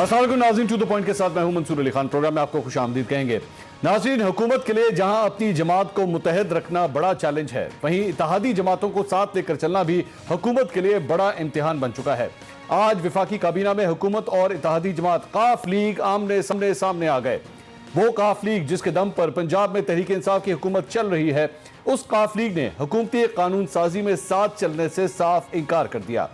السلام علیکم ناظرین، ٹو دا پوائنٹ کے ساتھ میں ہوں منصور علی خان۔ پروگرام میں آپ کو خوش آمدید کہیں گے۔ ناظرین، حکومت کے لیے جہاں اپنی جماعت کو متحد رکھنا بڑا چیلنج ہے، وہیں اتحادی جماعتوں کو ساتھ لے کر چلنا بھی حکومت کے لیے بڑا امتحان بن چکا ہے۔ آج وفاقی کابینہ میں حکومت اور اتحادی جماعت قاف لیگ آمنے سامنے آ گئے۔ وہ قاف لیگ جس کے دم پر پنجاب میں تحریک انصاف کی حکومت چل رہی ہے، اس قاف لیگ نے حکومتی قانون سازی میں ساتھ چلنے سے صاف انکار کر دیا۔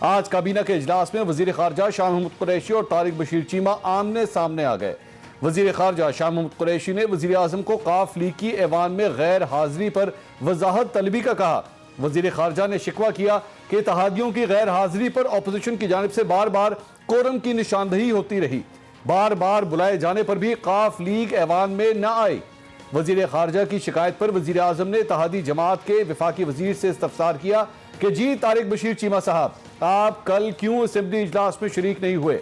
آج کابینہ کے اجلاس میں وزیر خارجہ شاہ محمود قریشی اور طارق بشیر چیمہ آمنے سامنے آ گئے۔ وزیر خارجہ شاہ محمود قریشی نے وزیر اعظم کو قاف لیگ کی ایوان میں غیر حاضری پر وضاحت طلبی کا کہا۔ وزیر خارجہ نے شکوہ کیا کہ اتحادیوں کی غیر حاضری پر اپوزیشن کی جانب سے بار بار کورم کی نشاندہی ہوتی رہی، بار بار بلائے جانے پر بھی قاف لیگ ایوان میں نہ آئی۔ وزیر خارجہ کی شکایت پر وزیر اعظم نے اتحادی جماعت کے وفاقی وزیر سے استفسار کیا کہ جی طارق بشیر چیمہ صاحب، آپ کل کیوں اسمبلی اجلاس میں شریک نہیں ہوئے؟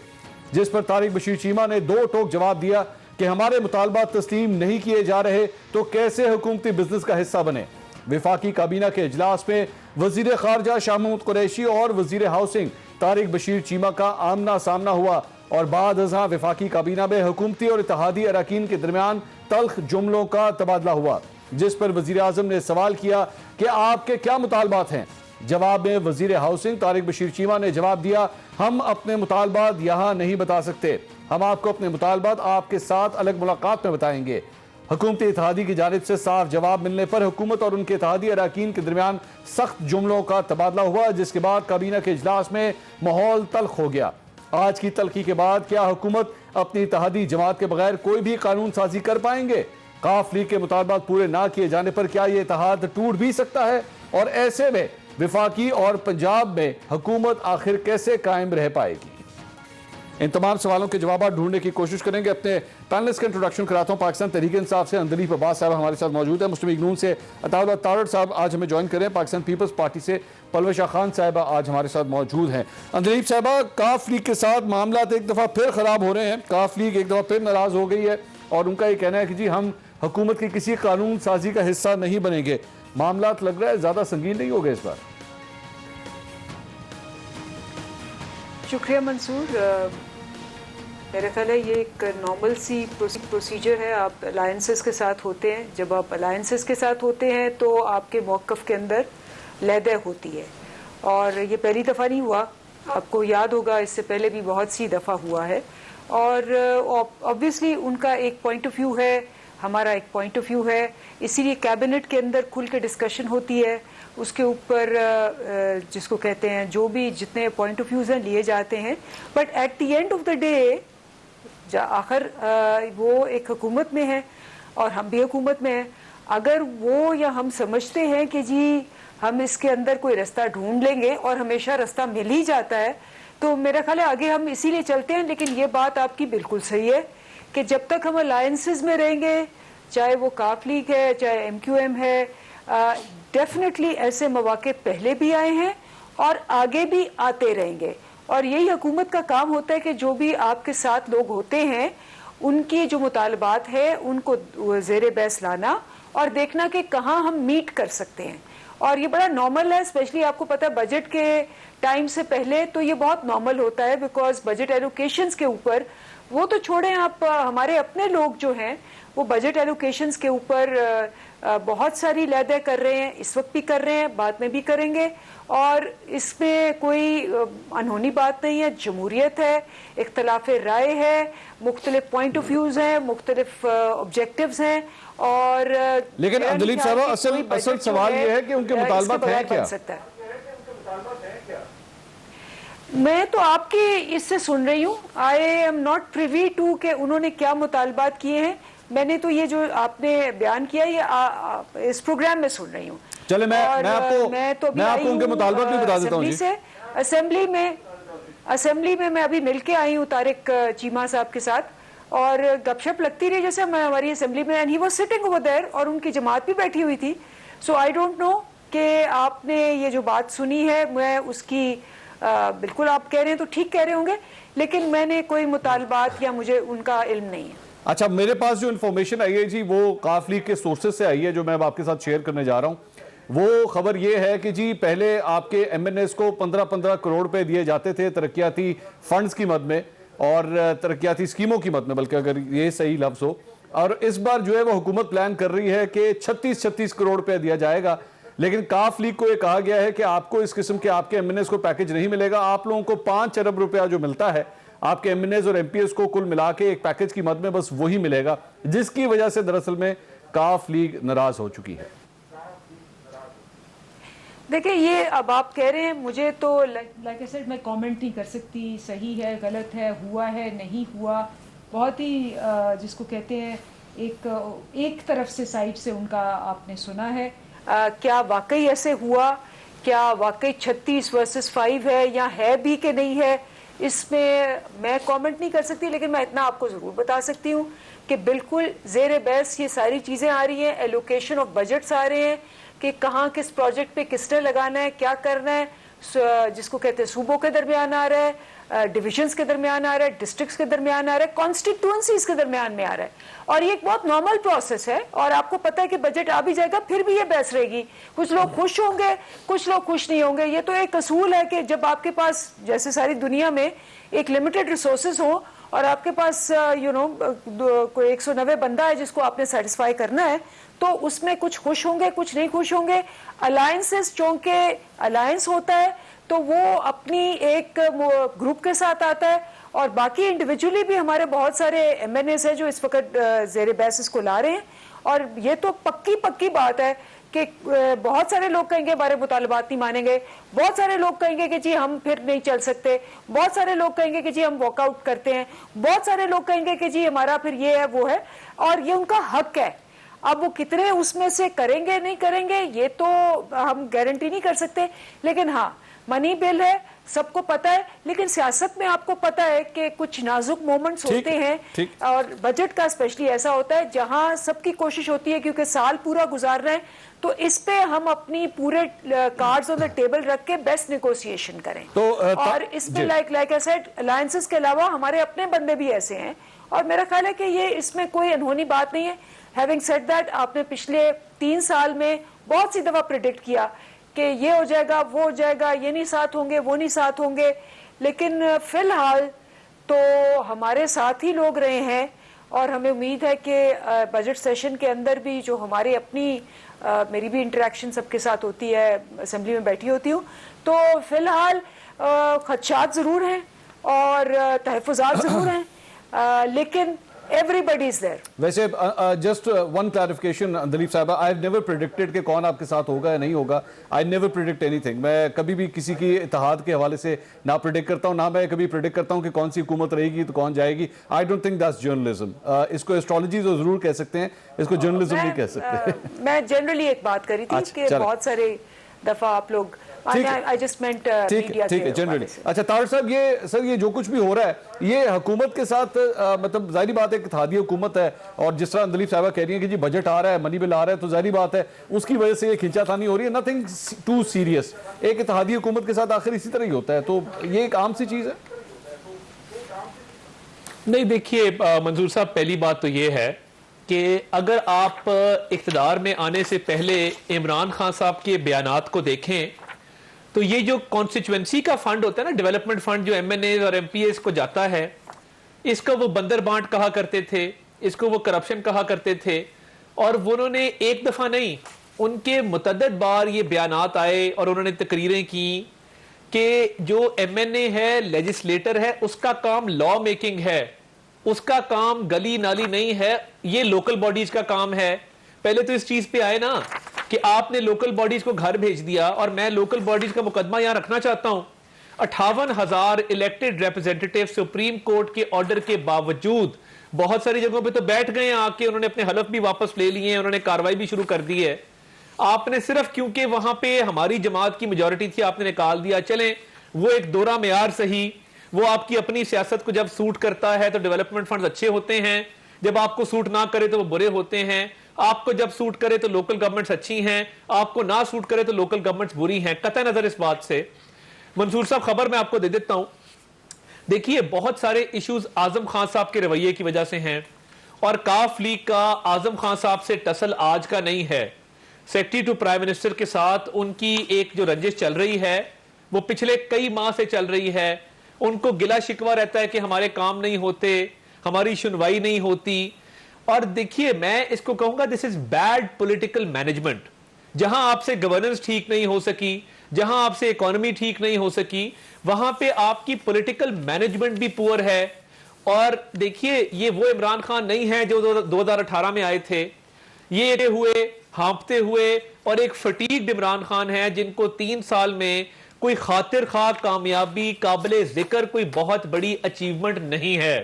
جس پر طارق بشیر چیمہ نے دو ٹوک جواب دیا کہ ہمارے مطالبات تسلیم نہیں کیے جا رہے تو کیسے حکومتی بزنس کا حصہ بنے۔ وفاقی کابینہ کے اجلاس میں وزیر خارجہ شاہ محمود قریشی اور وزیر ہاؤسنگ طارق بشیر چیمہ کا آمنا سامنا ہوا اور بعد ازاں وفاقی کابینہ میں حکومتی اور اتحادی اراکین کے درمیان تلخ جملوں کا تبادلہ ہوا، جس پر وزیر اعظم نے سوال کیا کہ آپ کے کیا مطالبات ہیں؟ جواب میں وزیر ہاؤسنگ طارق بشیر چیمہ نے جواب دیا، ہم اپنے مطالبات یہاں نہیں بتا سکتے، ہم آپ کو اپنے مطالبات آپ کے ساتھ الگ ملاقات میں بتائیں گے۔ حکومتی اتحادی کی جانب سے صاف جواب ملنے پر حکومت اور ان کے اتحادی اراکین کے درمیان سخت جملوں کا تبادلہ ہوا، جس کے بعد کابینہ کے اجلاس میں ماحول تلخ ہو گیا۔ آج کی تلخی کے بعد کیا حکومت اپنی اتحادی جماعت کے بغیر کوئی بھی قانون سازی کر پائیں گے؟ قاف لیگ کے مطالبات پورے نہ کیے جانے پر کیا یہ اتحاد ٹوٹ بھی سکتا ہے؟ اور ایسے میں وفاقی اور پنجاب میں حکومت آخر کیسے قائم رہ پائے گی؟ ان تمام سوالوں کے جوابات ڈھونڈنے کی کوشش کریں گے۔ اپنے پینلسٹ کا انٹروڈکشن کراتا ہوں۔ پاکستان تحریک انصاف سے اندلیب عباس صاحب ہمارے ساتھ موجود ہیں۔ مسلم لیگ نون سے عطا اللہ تارڑ صاحب آج ہمیں جوائن کریں۔ پاکستان پیپلز پارٹی سے پلوش شاہ خان صاحبہ آج ہمارے ساتھ موجود ہیں۔ اندلیب صاحبہ، قاف لیگ کے ساتھ معاملات ایک دفعہ پھر خراب ہو رہے ہیں، قاف لیگ ایک دفعہ پھر ناراض ہو گئی ہے اور ان کا یہ کہنا ہے کہ جی ہم حکومت کی کسی قانون سازی کا حصہ نہیں بنیں گے۔ معاملات لگ رہا ہے زیادہ سنگین نہیں ہو گئے اس بار؟ شکریہ منصور۔ میرا خیال ہے یہ ایک نارمل سی پروسیجر ہے۔ آپ الائنسز کے ساتھ ہوتے ہیں، جب آپ الائنسز کے ساتھ ہوتے ہیں تو آپ کے موقف کے اندر لیدہ ہوتی ہے، اور یہ پہلی دفعہ نہیں ہوا، آپ کو یاد ہوگا اس سے پہلے بھی بہت سی دفعہ ہوا ہے۔ اور obviously ان کا ایک پوائنٹ آف ویو ہے، ہمارا ایک پوائنٹ آف ویو ہے، اسی لیے کیبنٹ کے اندر کھل کے ڈسکشن ہوتی ہے، اس کے اوپر جس کو کہتے ہیں جو بھی جتنے پوائنٹ آف ویوز ہیں لیے جاتے ہیں، but at the end of the day آخر وہ ایک حکومت میں ہے اور ہم بھی حکومت میں ہیں۔ اگر وہ یا ہم سمجھتے ہیں کہ جی ہم اس کے اندر کوئی رستہ ڈھونڈ لیں گے اور ہمیشہ رستہ مل ہی جاتا ہے، تو میرا خیال ہے آگے ہم اسی لیے چلتے ہیں۔ لیکن یہ بات آپ کی بالکل صحیح ہے کہ جب تک ہم الائنسز میں رہیں گے، چاہے وہ قاف لیگ ہے چاہے ایم کیو ایم ہے، ڈیفینیٹلی ایسے مواقع پہلے بھی آئے ہیں اور آگے بھی آتے رہیں گے، اور یہی حکومت کا کام ہوتا ہے کہ جو بھی آپ کے ساتھ لوگ ہوتے ہیں ان کی جو مطالبات ہیں ان کو زیر بحث لانا اور دیکھنا کہ کہاں ہم میٹ کر سکتے ہیں۔ اور یہ بڑا نارمل ہے، اسپیشلی آپ کو پتہ ہے بجٹ کے ٹائم سے پہلے تو یہ بہت نارمل ہوتا ہے، بیکاز بجٹ ایلوکیشنز کے اوپر وہ تو چھوڑیں، آپ ہمارے اپنے لوگ جو ہیں وہ بجٹ ایلوکیشنز کے اوپر بہت ساری لیدہ کر رہے ہیں، اس وقت بھی کر رہے ہیں، بعد میں بھی کریں گے، اور اس میں کوئی انہونی بات نہیں ہے۔ جمہوریت ہے، اختلاف رائے ہے، مختلف پوائنٹ آف ویوز ہیں، مختلف آبجیکٹیوز ہیں، اور لیکن اندلیب صاحبہ اصل سوال یہ ہے کہ ان کے مطالبات ہیں کیا؟ میں تو آپ کی اس سے سن رہی ہوں، I am not privy to کہ انہوں نے کیا مطالبات کیے ہیں۔ میں نے تو یہ جو آپ نے بیان کیا یہ اس پروگرام میں سن رہی ہوں۔ چلے میں آپ کو ان کے مطالبات بھی بتا دیتا ہوں جی۔ اسمبلی میں میں ابھی مل کے آئی ہوں طارق چیمہ صاحب کے ساتھ، اور گپ شپ لگتی رہی جیسے ہماری اسمبلی میں، and he was sitting over there, اور ان کی جماعت بھی بیٹھی ہوئی تھی۔ سو آئی ڈونٹ نو کہ آپ نے یہ جو بات سنی ہے، میں اس کی بالکل آپ کہہ رہے ہیں تو ٹھیک کہہ رہے ہوں گے، لیکن میں نے کوئی مطالبات یا مجھے ان کا علم نہیں ہے۔ اچھا، میرے پاس جو انفارمیشن آئی ہے جی وہ قاف لیگ کے سورسز سے آئی ہے، جو میں اب آپ کے ساتھ شیئر کرنے جا رہا ہوں۔ وہ خبر یہ ہے کہ جی پہلے آپ کے ایم این ایس کو 15 کروڑ روپے دیے جاتے تھے ترقیاتی فنڈز کی مد میں، اور ترقیاتی اسکیموں کی مد میں، بلکہ اگر یہ صحیح لفظ ہو. اور اس بار جو ہے وہ حکومت پلان کر رہی ہے کہ 36 کروڑ روپے دیا جائے گا، لیکن کاف لیگ کو یہ کہا گیا ہے کہ آپ کو اس قسم کے آپ کے ایم این ایز کو پیکج نہیں ملے گا. آپ لوگوں کو 5 ارب روپیہ جو ملتا ہے آپ کے ایم این ایز اور ایم پی ایز کو کل ملا کے ایک پیکج کی مد میں بس وہی ملے گا، جس کی وجہ سے دراصل میں کاف لیگ ناراض ہو چکی ہے. دیکھیں یہ اب آپ کہہ رہے ہیں، مجھے تو لائک سیڈ میں کامنٹ نہیں کر سکتی صحیح ہے غلط ہے ہوا ہے نہیں ہوا. بہت ہی جس کو کہتے ہیں ایک طرف سے سائڈ سے ان کا آپ نے سنا ہے. کیا واقعی ایسے ہوا؟ کیا واقعی 36 ورسز 5 ہے یا ہے بھی کہ نہیں ہے؟ اس میں کامنٹ نہیں کر سکتی، لیکن میں اتنا آپ کو ضرور بتا سکتی ہوں کہ بالکل زیر بحث یہ ساری چیزیں آ رہی ہیں. ایلوکیشن آف بجٹس آ رہے ہیں کہ کہاں کس پروجیکٹ پہ کس نے لگانا ہے، کیا کرنا ہے. جس کو کہتے ہیں صوبوں کے درمیان آ رہا ہے، ڈویژنز کے درمیان آ رہا ہے، ڈسٹرکٹس کے درمیان آ رہا ہے، کانسٹیٹوئنسیز کے درمیان میں آ رہا ہے. اور یہ ایک بہت نارمل پروسیس ہے، اور آپ کو پتہ ہے کہ بجٹ آ بھی جائے گا پھر بھی یہ بحث رہے گی. کچھ لوگ خوش ہوں گے، کچھ لوگ خوش نہیں ہوں گے. یہ تو ایک اصول ہے کہ جب آپ کے پاس جیسے ساری دنیا میں ایک لمیٹڈ ریسورسز ہوں اور آپ کے پاس کوئی 190 بندہ ہے جس کو آپ نے سیٹسفائی کرنا ہے، تو اس میں کچھ خوش ہوں گے کچھ نہیں خوش ہوں گے. الائنسز چونکہ الائنس ہوتا ہے تو وہ اپنی ایک گروپ کے ساتھ آتا ہے، اور باقی انڈیویجولی بھی ہمارے بہت سارے ایم این ایز ہیں جو اس وقت زیر بحث اس کو لا رہے ہیں. اور یہ تو پکی بات ہے کہ بہت سارے لوگ کہیں گے ہمارے مطالبات نہیں مانیں گے، بہت سارے لوگ کہیں گے کہ جی ہم پھر نہیں چل سکتے، بہت سارے لوگ کہیں گے کہ جی ہم واک آؤٹ کرتے ہیں، بہت سارے لوگ کہیں گے کہ جی ہمارا پھر یہ ہے وہ ہے، اور یہ ان کا حق ہے. اب وہ کتنے اس میں سے کریں گے نہیں کریں گے یہ تو ہم گارنٹی نہیں کر سکتے. لیکن ہاں منی بل ہے، سب کو پتہ ہے، لیکن سیاست میں آپ کو پتہ ہے کہ کچھ نازک مومنٹس ہوتے ہیں، اور بجٹ کا اسپیشلی ایسا ہوتا ہے جہاں سب کی کوشش ہوتی ہے کیونکہ سال پورا گزار رہے ہیں تو اس پہ ہم اپنی پورے کارڈز آن دا ٹیبل رکھ کے بیسٹ نیگوسیشن کریں. اور اس میں لائک آئی سیڈ الائنسز کے علاوہ ہمارے اپنے بندے بھی ایسے ہیں، اور میرا خیال ہے کہ یہ اس میں کوئی انہونی بات نہیں ہے. ہیونگ سیڈ دیٹ، آپ نے پچھلے 3 سال میں بہت سی دفعہ پریڈکٹ کیا کہ یہ ہو جائے گا وہ ہو جائے گا، یہ نہیں ساتھ ہوں گے وہ نہیں ساتھ ہوں گے، لیکن فی الحال تو ہمارے ساتھ ہی لوگ رہے ہیں. اور ہمیں امید ہے کہ بجٹ سیشن کے اندر بھی جو ہماری اپنی میری بھی انٹریکشن سب کے ساتھ ہوتی ہے، اسمبلی میں بیٹھی ہوتی ہوں، تو فی الحال خدشات ضرور ہیں اور تحفظات ضرور ہیں، لیکن everybody is there. ویسے جسٹ ون کلیریفیکیشن دلیپ صاحبہ، آئی ہیو نیور پریڈکٹڈ کہ کون آپ کے ساتھ ہوگا یا نہیں ہوگا. I never predict any thing. میں کبھی بھی کسی کی اتحاد کے حوالے سے نہ پریڈکٹ کرتا ہوں، نہ میں کبھی پریڈکٹ کرتا ہوں کہ کون سی حکومت رہے گی تو کون جائے گی. I don't think that's journalism. اس کو ایسٹرالوجی تو ضرور کہہ سکتے ہیں، اس کو جرنلزم نہیں کہہ سکتے. میں جنرلی ایک بات کری تھی کہ بہت سارے دفعہ آپ لوگ ٹھیک ہے جنرلی. اچھا طاہر صاحب، یہ سر یہ جو کچھ بھی ہو رہا ہے یہ حکومت کے ساتھ مطلب ظاہری بات ہے کہ اتحادی حکومت ہے، اور جس طرح دلیپ صاحبہ کہہ رہی ہیں کہ جی بجٹ آ رہا ہے، منی بل آ رہا ہے، تو ظاہری بات ہے اس کی وجہ سے یہ کھینچا تھانی ہو رہی ہے. Nothing too serious. ایک اتحادی حکومت کے ساتھ آخر اسی طرح ہی ہوتا ہے، تو یہ ایک عام سی چیز ہے. نہیں دیکھیے منظور صاحب، پہلی بات تو یہ ہے کہ اگر آپ اقتدار میں آنے سے پہلے عمران خان صاحب کے بیانات کو دیکھیں تو یہ جو کانسٹیچوئنسی کا فنڈ ہوتا ہے نا، ڈیولپمنٹ فنڈ جو ایم این ایز اور ایم پی ایز کو جاتا ہے، اس کو وہ بندر بانٹ کہا کرتے تھے، اس کو وہ کرپشن کہا کرتے تھے. اور وہ انہوں نے ایک دفعہ نہیں، ان کے متعدد بار یہ بیانات آئے اور انہوں نے تقریریں کی کہ جو ایم این اے ہے، لیجسلیٹر ہے، اس کا کام لا میکنگ ہے، اس کا کام گلی نالی نہیں ہے، یہ لوکل باڈیز کا کام ہے. پہلے تو اس چیز پہ آئے نا کہ آپ نے لوکل باڈیز کو گھر بھیج دیا، اور میں لوکل باڈیز کا مقدمہ یہاں رکھنا چاہتا ہوں. 58,000 الیکٹڈ ریپرزینٹیٹیو سپریم کورٹ کے آرڈر کے باوجود بہت ساری جگہوں پہ تو بیٹھ گئے آ کے، انہوں نے اپنے حلف بھی واپس لے لیے ہیں، انہوں نے کاروائی بھی شروع کر دی ہے. آپ نے صرف کیونکہ وہاں پہ ہماری جماعت کی میجورٹی تھی آپ نے نکال دیا. چلیں وہ ایک دورہ معیار صحیح، وہ آپ کی اپنی سیاست کو جب سوٹ کرتا ہے تو ڈیولپمنٹ فنڈز اچھے ہوتے ہیں، جب آپ کو سوٹ نہ کرے تو وہ برے ہوتے ہیں. آپ کو جب سوٹ کرے تو لوکل گورنمنٹس اچھی ہیں، آپ کو نہ سوٹ کرے تو لوکل گورنمنٹس بری ہیں. قطع نظر اس بات سے منصور صاحب خبر میں آپ کو دے دیتا ہوں. دیکھیے بہت سارے ایشوز اعظم خان صاحب کے رویے کی وجہ سے ہیں، اور کاف لیگ کا اعظم خان صاحب سے ٹسل آج کا نہیں ہے. سیکرٹری ٹو پرائم منسٹر کے ساتھ ان کی ایک جو رنجش چل رہی ہے وہ پچھلے کئی ماہ سے چل رہی ہے. ان کو گلا شکوہ رہتا ہے کہ ہمارے کام نہیں ہوتے, ہماری سنوائی نہیں ہوتی. اور دیکھیے میں اس کو کہوں گا دس از بیڈ پولیٹیکل مینجمنٹ. جہاں آپ سے گورننس ٹھیک نہیں ہو سکی, جہاں آپ سے اکانومی ٹھیک نہیں ہو سکی, وہاں پہ آپ کی پولیٹیکل مینجمنٹ بھی پور ہے. اور دیکھیے یہ وہ عمران خان نہیں ہے جو 2018 میں آئے تھے, یہ ہوئے ہانپتے ہوئے اور ایک فٹیگڈ عمران خان ہے جن کو 3 سال میں کوئی خاطر خواہ کامیابی قابل ذکر کوئی بہت بڑی اچیومنٹ نہیں ہے.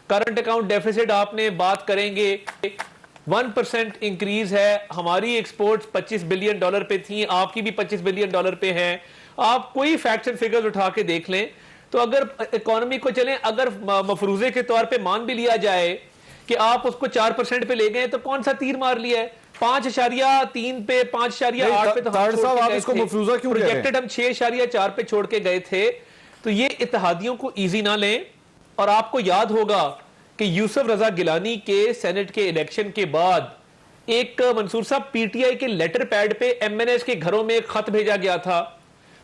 کرنٹ اکاؤنٹ ڈیفیسٹ آپ نے بات کریں گے 1% انکریز ہے, ہماری ایکسپورٹس $25 بلین پہ تھیں, آپ کی بھی $25 بلین پہ ہیں. آپ کوئی فیکٹس اینڈ فگرز اٹھا کے دیکھ لیں تو اگر اکانومی کو چلیں, اگر مفروضے کے طور پہ مان بھی لیا جائے کہ آپ اس کو 4% پہ لے گئے تو کون سا تیر مار لیا ہے, 5.3 پہ 5.8 پہ تو پروجیکٹڈ ہم 6.4 پہ چھوڑ کے گئے تھے. تو یہ اتحادیوں کو ایزی نہ لیں. اور آپ کو یاد ہوگا کہ یوسف رضا گیلانی کے سینٹ کے الیکشن کے بعد ایک منصور صاحب پی ٹی آئی کے لیٹر پیڈ پہ ایم این ایز کے گھروں میں ایک خط بھیجا گیا تھا,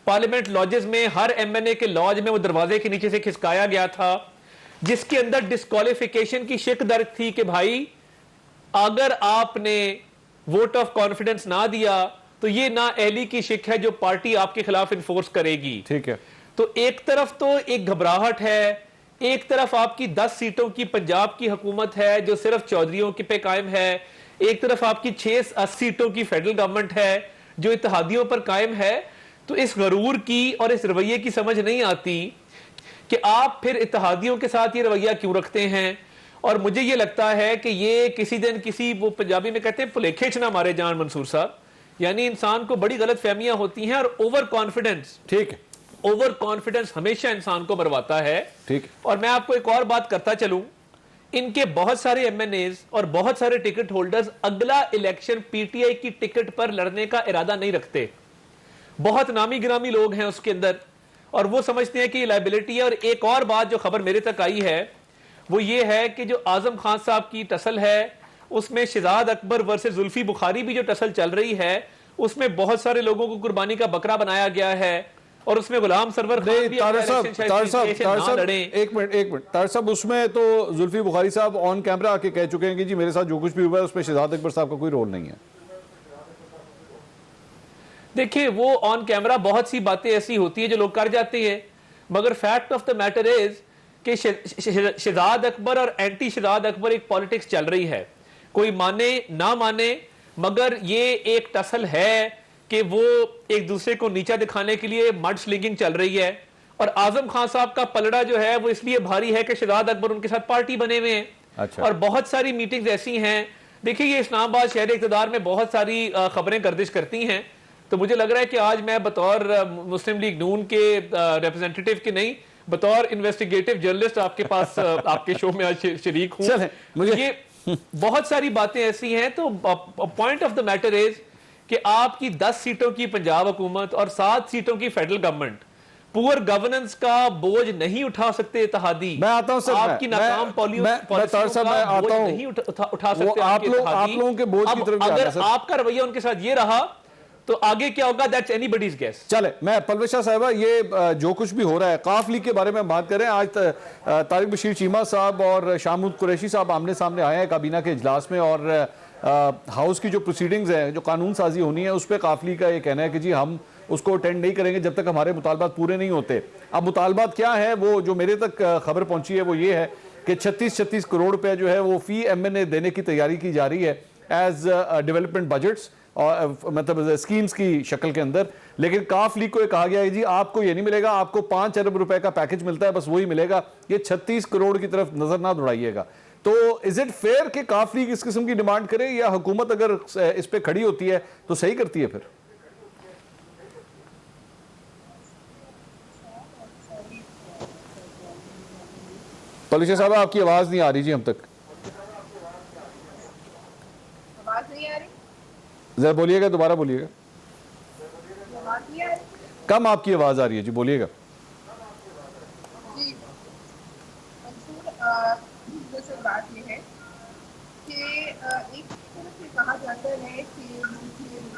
پارلیمنٹ لاجز میں ہر ایم این اے کے لاج میں وہ دروازے کے نیچے سے کھسکایا گیا تھا, جس کے اندر ڈسکوالیفیکیشن کی شک درج تھی کہ بھائی اگر آپ نے ووٹ آف کانفیڈنس نہ دیا تو یہ نا اہلی کی شک ہے جو پارٹی آپ کے خلاف انفورس کرے گی. ٹھیک ہے, تو ایک طرف تو ایک گھبراہٹ ہے, ایک طرف آپ کی 10 سیٹوں کی پنجاب کی حکومت ہے جو صرف چودھریوں کی پہ قائم ہے, ایک طرف آپ کی 6 سیٹوں کی فیڈرل گورنمنٹ ہے جو اتحادیوں پر قائم ہے. تو اس غرور کی اور اس رویے کی سمجھ نہیں آتی کہ آپ پھر اتحادیوں کے ساتھ یہ رویہ کیوں رکھتے ہیں. اور مجھے یہ لگتا ہے کہ یہ کسی دن کسی, وہ پنجابی میں کہتے ہیں پھلیکھے نہ مارے جان منصور صاحب, یعنی انسان کو بڑی غلط فہمیاں ہوتی ہیں اور اوور کانفیڈنس, ٹھیک ہے, اوور کانفیڈنس ہمیشہ انسان کو مرواتا ہے. ٹھیک. اور میں آپ کو ایک اور بات کرتا چلوں, ان کے بہت سارے ایم این ایز اور بہت سارے ٹکٹ ہولڈرز اگلا الیکشن پی ٹی آئی کی ٹکٹ پر لڑنے کا ارادہ نہیں رکھتے. بہت نامی گرامی لوگ ہیں اس کے اندر اور وہ سمجھتے ہیں کہ یہ لائبلٹی ہے. اور ایک اور بات جو خبر میرے تک آئی ہے وہ یہ ہے کہ جو اعظم خان صاحب کی ٹسل ہے اس میں شہزاد اکبر ورسز زلفی بخاری بھی جو ٹسل چل رہی ہے اس میں بہت سارے لوگوں کو قربانی کا بکرا بنایا گیا ہے اور اس میں غلام سرور خان بھی ایک منٹ طاہر صاحب, اس میں تو زلفی بخاری صاحب آن کیمرہ آ کے کہہ چکے ہیں کہ جی میرے ساتھ جو کچھ بھی ہوا ہے اس میں شہزاد اکبر صاحب کا کوئی رول نہیں ہے. دیکھیں وہ آن کیمرہ بہت سی باتیں ایسی ہوتی ہیں جو لوگ کر جاتے ہیں, مگر fact of the matter is کہ شہزاد اکبر اور اینٹی شہزاد اکبر ایک پالیٹکس چل رہی ہے, کوئی مانے نہ مانے مگر یہ ایک ٹسل ہے کہ وہ ایک دوسرے کو نیچا دکھانے کے لیے مڈ سلنگنگ چل رہی ہے. اور اعظم خان صاحب کا پلڑا جو ہے وہ اس لیے بھاری ہے کہ شہزاد اکبر ان کے ساتھ پارٹی بنے ہوئے ہیں. اور بہت ساری میٹنگز ایسی ہیں, دیکھیں یہ اسلام آباد شہر اقتدار میں بہت ساری خبریں گردش کرتی ہیں, تو مجھے لگ رہا ہے کہ آج میں بطور مسلم لیگ نون کے ریپرزینٹیٹیو کے نہیں بطور انویسٹیگیٹو جرنلسٹ آپ کے پاس آپ کے شو میں آج شریک ہوں. یہ بہت ساری باتیں ایسی ہیں. تو point of the matter is کہ آپ کی 10 سیٹوں کی پنجاب حکومت اور 7 سیٹوں کی فیڈرل گورنمنٹ پور گورننس کا بوجھ نہیں اٹھا سکتے اتحادی. میں آتا ہوں سر, آپ کی ناکام پالیسیوں کا بوجھ نہیں اٹھا سکتے آپ لوگوں کے بوجھ کی طرف. اگر آپ کا رویہ ان کے ساتھ یہ رہا تو آگے کیا ہوگا, that's anybody's guess. چلے میں پرویز شاہ صاحبہ یہ جو کچھ بھی ہو رہا ہے قاف لیگ کے بارے میں بات کریں. آج طارق بشیر چیمہ صاحب اور شاہ محمود قریشی صاحب آمنے سامنے آئے ہیں کابینہ کے اجلاس میں, اور ہاؤس کی جو پروسیڈنگز ہیں جو قانون سازی ہونی ہے اس پہ قاف لیگ کا یہ کہنا ہے کہ جی ہم اس کو اٹینڈ نہیں کریں گے جب تک ہمارے مطالبات پورے نہیں ہوتے. اب مطالبات کیا ہیں, وہ جو میرے تک خبر پہنچی ہے وہ یہ ہے کہ 36 کروڑ روپے جو ہے وہ فی ایم این اے دینے کی تیاری کی جا رہی ہے ایز ڈیولپمنٹ بجٹس, مطلب اسکیمز کی شکل کے اندر. لیکن قاف لیگ کو یہ کہا گیا ہے جی آپ کو یہ نہیں ملے گا, آپ کو 5 ارب روپے کا پیکج ملتا ہے بس وہی ملے گا, یہ 36 کروڑ کی طرف نظر نہ دوڑائیے گا. تو از اٹ فیئر کہ قاف لیگ اس قسم کی ڈیمانڈ کرے, یا حکومت اگر اس پہ کھڑی ہوتی ہے تو صحیح کرتی ہے پھر؟ پولیس صاحب آپ کی آواز نہیں آ رہی جی ہم تک. آواز نہیں آ رہی, ذرا بولیے گا, دوبارہ بولیے گا. آواز نہیں آ رہی, کم آپ کی آواز آ رہی ہے جی, بولیے گا. جی منصور, جیسے بات یہ ہے کہ ایک طرف سے کہا جاتا ہے کہ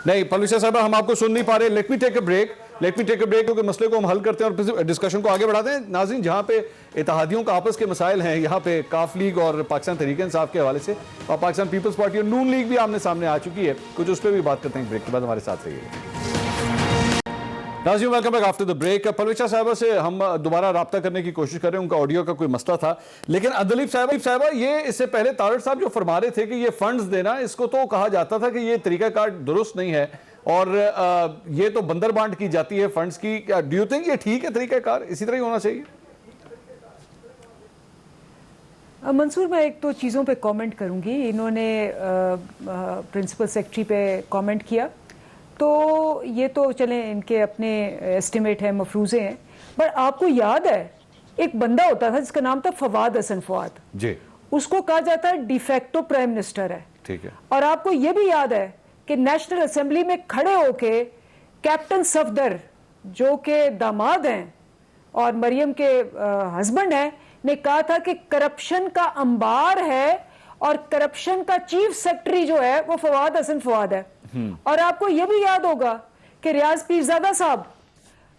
نہیں پلوشا صاحبہ ہم آپ کو سن نہیں پا رہے. Let me take a break کیونکہ مسئلے کو ہم حل کرتے ہیں اور پھر ڈسکشن کو آگے بڑھاتے ہیں. ناظرین جہاں پہ اتحادیوں کا آپس کے مسائل ہیں یہاں پہ کاف لیگ اور پاکستان تحریک انصاف کے حوالے سے اور پاکستان پیپلز پارٹی اور نون لیگ بھی آمنے سامنے آ چکی ہے, کچھ اس پہ بھی بات کرتے ہیں بریک کے بعد. ہمارے ساتھ رہیے. ناظرین welcome back after the break. پلوچا صاحبہ سے ہم دوبارہ رابطہ کرنے کی کوشش کر رہے ہیں, ان کا آڈیو کا کوئی مسئلہ تھا. لیکن عبداللیف صاحبہ یہ اس سے پہلے طارق صاحب جو فرما رہے تھے کہ یہ فنڈز دینا, اس کو تو کہا جاتا تھا کہ یہ طریقہ کار درست نہیں ہے اور یہ تو بندر بانٹ کی جاتی ہے فنڈز کی. ڈو یو تھنک یہ ٹھیک ہے طریقہ کار, اسی طرح ہی ہونا چاہیے؟ منصور میں ایک دو چیزوں پہ کامنٹ کروں گی. انہوں نے پرنسپل سیکرٹری پہ کامنٹ کیا تو یہ تو چلیں ان کے اپنے ایسٹیمیٹ ہیں, مفروضے ہیں, پر آپ کو یاد ہے ایک بندہ ہوتا تھا جس کا نام تھا فواد حسن فواد جی, اس کو کہا جاتا ہے ڈی فیکٹو پرائم منسٹر ہے. ٹھیک ہے. اور آپ کو یہ بھی یاد ہے کہ نیشنل اسمبلی میں کھڑے ہو کے کیپٹن صفدر جو کہ داماد ہیں اور مریم کے ہسبینڈ ہیں نے کہا تھا کہ کرپشن کا انبار ہے اور کرپشن کا چیف سیکرٹری جو ہے وہ فواد حسن فواد ہے. اور آپ کو یہ بھی یاد ہوگا کہ ریاض پیرزادہ صاحب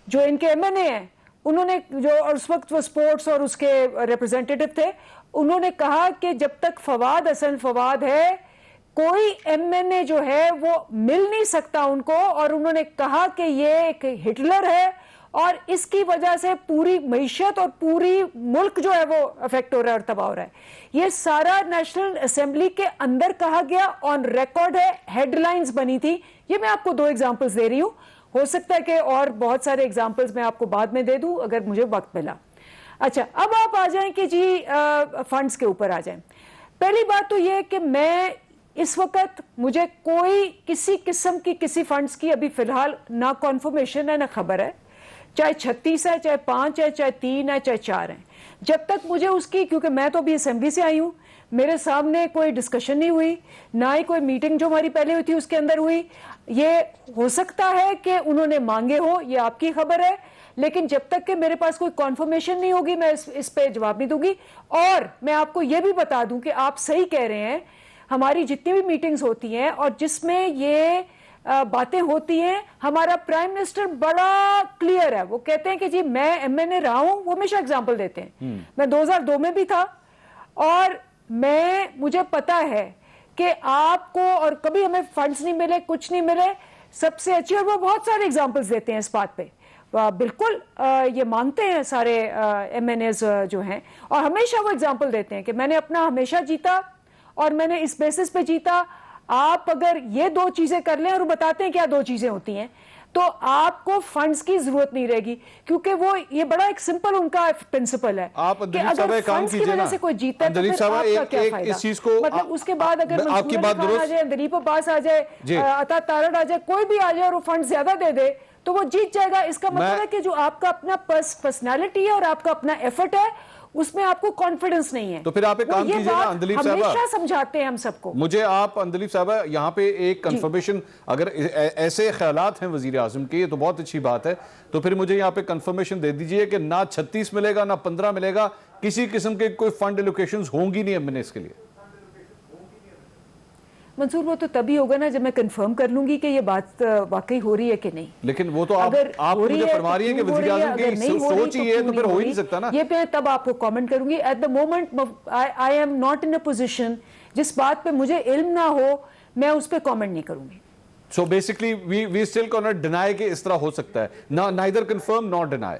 جو ان کے ایم این اے ہیں, انہوں نے جو اس وقت وہ سپورٹس اور اس کے ریپرزینٹیٹو تھے, انہوں نے کہا کہ جب تک فواد حسن فواد ہے کوئی ایم این اے جو ہے وہ مل نہیں سکتا ان کو, اور انہوں نے کہا کہ یہ ایک ہٹلر ہے اور اس کی وجہ سے پوری معیشت اور پوری ملک جو ہے وہ افیکٹ ہو رہا ہے اور تباہ ہو رہا ہے. یہ سارا نیشنل اسمبلی کے اندر کہا گیا, آن ریکارڈ ہے, ہیڈ لائنز بنی تھی. یہ میں آپ کو دو ایگزامپلز دے رہی ہوں, ہو سکتا ہے کہ اور بہت سارے ایگزامپلز میں آپ کو بعد میں دے دوں اگر مجھے وقت ملا. اچھا اب آپ آ جائیں کہ جی فنڈز کے اوپر آ جائیں. پہلی بات تو یہ کہ میں اس وقت مجھے کوئی کسی قسم کی کسی فنڈز کی ابھی فی الحال نہ کنفرمیشن ہے نہ خبر ہے, چاہے 36 ہے, چاہے 5 ہے, چاہے 3 ہے, چاہے 4 ہیں. جب تک مجھے اس کی, کیونکہ میں تو ابھی اسمبلی سے آئی ہوں, میرے سامنے کوئی ڈسکشن نہیں ہوئی, نہ ہی کوئی میٹنگ جو ہماری پہلے ہوئی تھی اس کے اندر ہوئی. یہ ہو سکتا ہے کہ انہوں نے مانگے ہو, یہ آپ کی خبر ہے, لیکن جب تک کہ میرے پاس کوئی کنفرمیشن نہیں ہوگی میں اس پہ جواب نہیں دوں گی. اور میں آپ کو یہ بھی بتا دوں کہ آپ صحیح کہہ رہے ہیں, ہماری جتنی بھی میٹنگز ہوتی ہیں اور جس میں یہ باتیں ہوتی ہیں, ہمارا پرائم منسٹر بڑا کلیئر ہے, وہ کہتے ہیں کہ جی میں ایم این اے رہا ہوں, وہ ہمیشہ اگزامپل دیتے ہیں, میں 2002 میں بھی تھا اور مجھے پتا ہے کہ آپ کو, اور کبھی ہمیں فنڈز نہیں ملے, کچھ نہیں ملے, سب سے اچھی, اور وہ بہت سارے اگزامپلز دیتے ہیں اس بات پہ, بالکل یہ مانتے ہیں سارے ایم این ایز جو ہیں, اور ہمیشہ وہ اگزامپل دیتے ہیں کہ میں نے اپنا ہمیشہ جیتا اور میں نے اس بیسس پہ جیتا. آپ اگر یہ دو چیزیں کر لیں, اور وہ بتاتے ہیں کیا دو چیزیں ہوتی ہیں, تو آپ کو فنڈز کی ضرورت نہیں رہے گی, کیونکہ وہ یہ بڑا ایک سمپل ان کا پرنسپل ہے. آپ دلیپ صاحب ایک کام کیجئے نا, سے کوئی جیتا ہے تو دلیپ پھر صاحب آپ کا کیا ایک فائدہ, اس چیز کو, مطلب اس کے بعد اگر آپ کی بات منصور علی خان آ جائے, دلیپ عباس آ جائے, عطا تارڑ آ جائے, کوئی بھی آ جائے اور وہ فنڈ زیادہ دے دے تو وہ جیت جائے گا. اس کا مطلب ہے کہ جو آپ کا اپنا پرسنالٹی ہے اور آپ کا اپنا ایفرٹ ہے اس میں آپ کو کانفیڈنس نہیں ہے. تو پھر آپ ایک کام کیجئے نا اندلیپ صاحبہ, ہمیشہ سمجھاتے ہیں ہم سب کو. مجھے آپ اندلیپ صاحبہ یہاں پہ ایک کنفرمیشن, اگر ایسے خیالات ہیں وزیر اعظم کے, یہ تو بہت اچھی بات ہے, تو پھر مجھے یہاں پہ کنفرمیشن دے دیجئے کہ نہ 36 ملے گا نہ 15 ملے گا, کسی قسم کے کوئی فنڈ ایلوکیشنز ہوں گی نہیں ایم این ایس کے لیے. منصور وہ تو تبھی ہوگا نا جب میں کنفرم کر لوں گی کہ یہ بات واقعی ہو رہی ہے کہ نہیں. لیکن وہ تو آپ مجھے فرما رہی ہیں کہ وزیر اعظم کی سوچ ہی ہے, تو پھر ہو ہی نہیں سکتا نا. یہ پہ تب آپ کو کامنٹ کروں گی. At the moment I am not in a position, جس بات پہ مجھے علم نہ ہو میں اس پہ کامنٹ نہیں کروں گی. So basically we still cannot deny کہ اس طرح ہو سکتا ہے, neither confirm nor deny.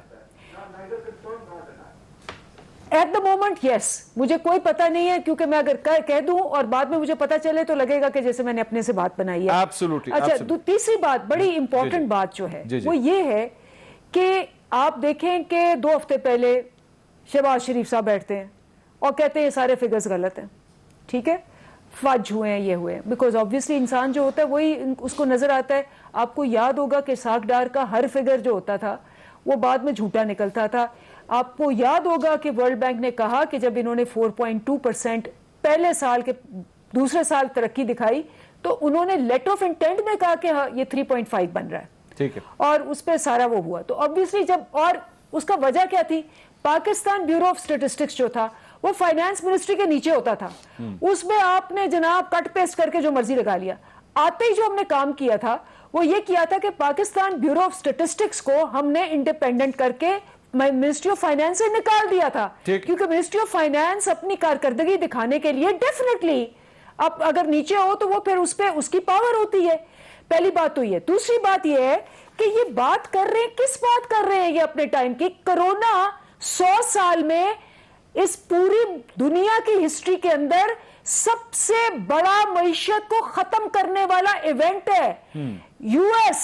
At the moment yes, مجھے کوئی پتہ نہیں ہے, کیونکہ میں اگر کہہ دوں اور بعد میں مجھے پتہ چلے تو لگے گا کہ جیسے میں نے اپنے سے بات بنائی ہے. Absolutely. اچھا, تیسری بات, بڑی امپورٹنٹ بات جو ہے وہ یہ ہے کہ آپ دیکھیں کہ 2 ہفتے پہلے شہباز شریف صاحب بیٹھتے ہیں اور کہتے ہیں یہ سارے فگرز غلط ہیں, ٹھیک ہے, فج ہوئے ہیں, یہ ہوئے ہیں, بیکاز آبویسلی انسان جو ہوتا ہے وہی اس کو نظر آتا ہے. آپ کو یاد ہوگا کہ ساکھ ڈار کا ہر فگر جو ہوتا تھا وہ بعد میں جھوٹا نکلتا تھا. آپ کو یاد ہوگا کہ ورلڈ بینک نے کہا کہ جب انہوں نے 4.2% پہلے سال کے دوسرے سال ترقی دکھائی تو انہوں نے لیٹر آف انٹینٹ میں کہا کہ یہ 3.5 بن رہا ہے, ٹھیک ہے, اور اس پہ سارا وہ ہوا. تو obviously جب, اور اس کا وجہ کیا تھی, پاکستان بیورو آف اسٹیٹسٹکس جو تھا وہ فائنانس منسٹری کے نیچے ہوتا تھا. اس میں آپ نے جناب کٹ پیسٹ کر کے جو مرضی لگا لیا. آتے ہی جو ہم نے کام کیا تھا وہ یہ کیا تھا کہ پاکستان بیورو آف اسٹیٹسٹکس کو ہم نے انڈیپینڈنٹ کر کے منسٹری آف فائنانس سے نکال دیا تھا, کیونکہ منسٹری آف فائنانس اپنی کارکردگی دکھانے کے لیے ڈیفینیٹلی اب اگر نیچے ہو تو وہ پھر اس پہ اس کی پاور ہوتی ہے. پہلی بات تو یہ. دوسری بات یہ ہے کہ یہ بات کر رہے ہیں, کس بات کر رہے ہیں یہ اپنے ٹائم کی؟ کرونا 100 سال میں اس پوری دنیا کی ہسٹری کے اندر سب سے بڑا معیشت کو ختم کرنے والا ایونٹ ہے. یو ایس,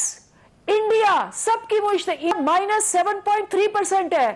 انڈیا, سب کی معیشت -7.3% ہے.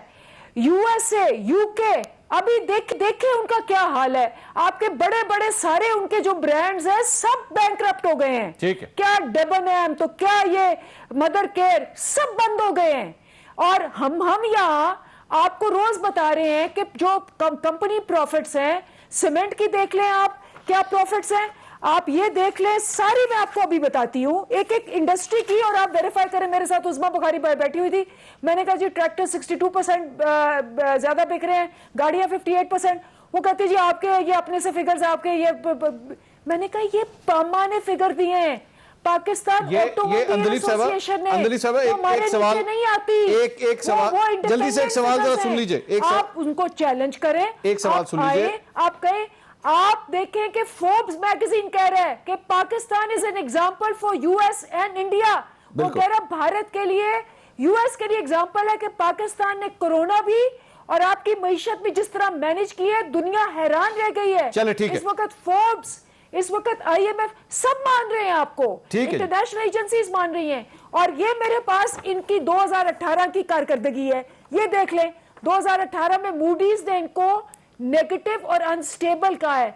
یو ایس اے, یو کے, ابھی دیکھیں ان کا کیا حال ہے. آپ کے بڑے بڑے سارے ان کے جو برانڈز ہیں سب بینکرپٹ ہو گئے ہیں. کیا ڈیبنیم تو کیا یہ مدر کیئر سب بند ہو گئے ہیں. اور ہم یہاں آپ کو روز بتا رہے ہیں کہ جو کمپنی پروفٹس ہیں, سیمنٹ کی دیکھ لیں آپ کیا پروفٹس ہیں, آپ یہ دیکھ لیں ساری, میں آپ کو ابھی بتاتی ہوں ایک ایک انڈسٹری کی, اور آپ ویریفائی کریں. میرے ساتھ عظما بخاری بیٹھی ہوئی تھی, میں نے کہا جی ٹریکٹر 62% زیادہ بک رہے ہیں, گاڑیاں 58%. وہ کہتے جی آپ کے یہ اپنے سے فگرز آپ کے یہ, میں نے کہا یہ پاما نے فگر دیے ہیں. پاکستان آٹوموبائل ایسوسی ایشن نے ہمارے نیچے نہیں آتی. ایک سوال جلدی سے, ایک سوال ذرا سن لیجئے. آپ ان کو چیلنج کریں, ایک سوال سن لیجئے. آپ کہیں, آپ دیکھیں کہ فوربس میگزین کہہ رہا ہے کہ Pakistan is an example for U S and India. وہ کہہ رہا بھارت کے لیے, یو ایس کے لیے ایگزامپل ہے کہ پاکستان نے کورونا بھی اور آپ کی معیشت بھی جس طرح مینج کی ہے, دنیا حیران رہ گئی ہے. چلے ٹھیک ہے. اس وقت فوربس, اس وقت آئی ایم ایف سب مان رہے ہیں آپ کو, انٹرنیشنل ایجنسیز مان رہی ہیں. اور یہ میرے پاس ان کی 2018 کی کارکردگی ہے, یہ دیکھ لیں. 2018 میں موڈیز نے ان کو نیگیٹو اور انسٹیبل کہا ہے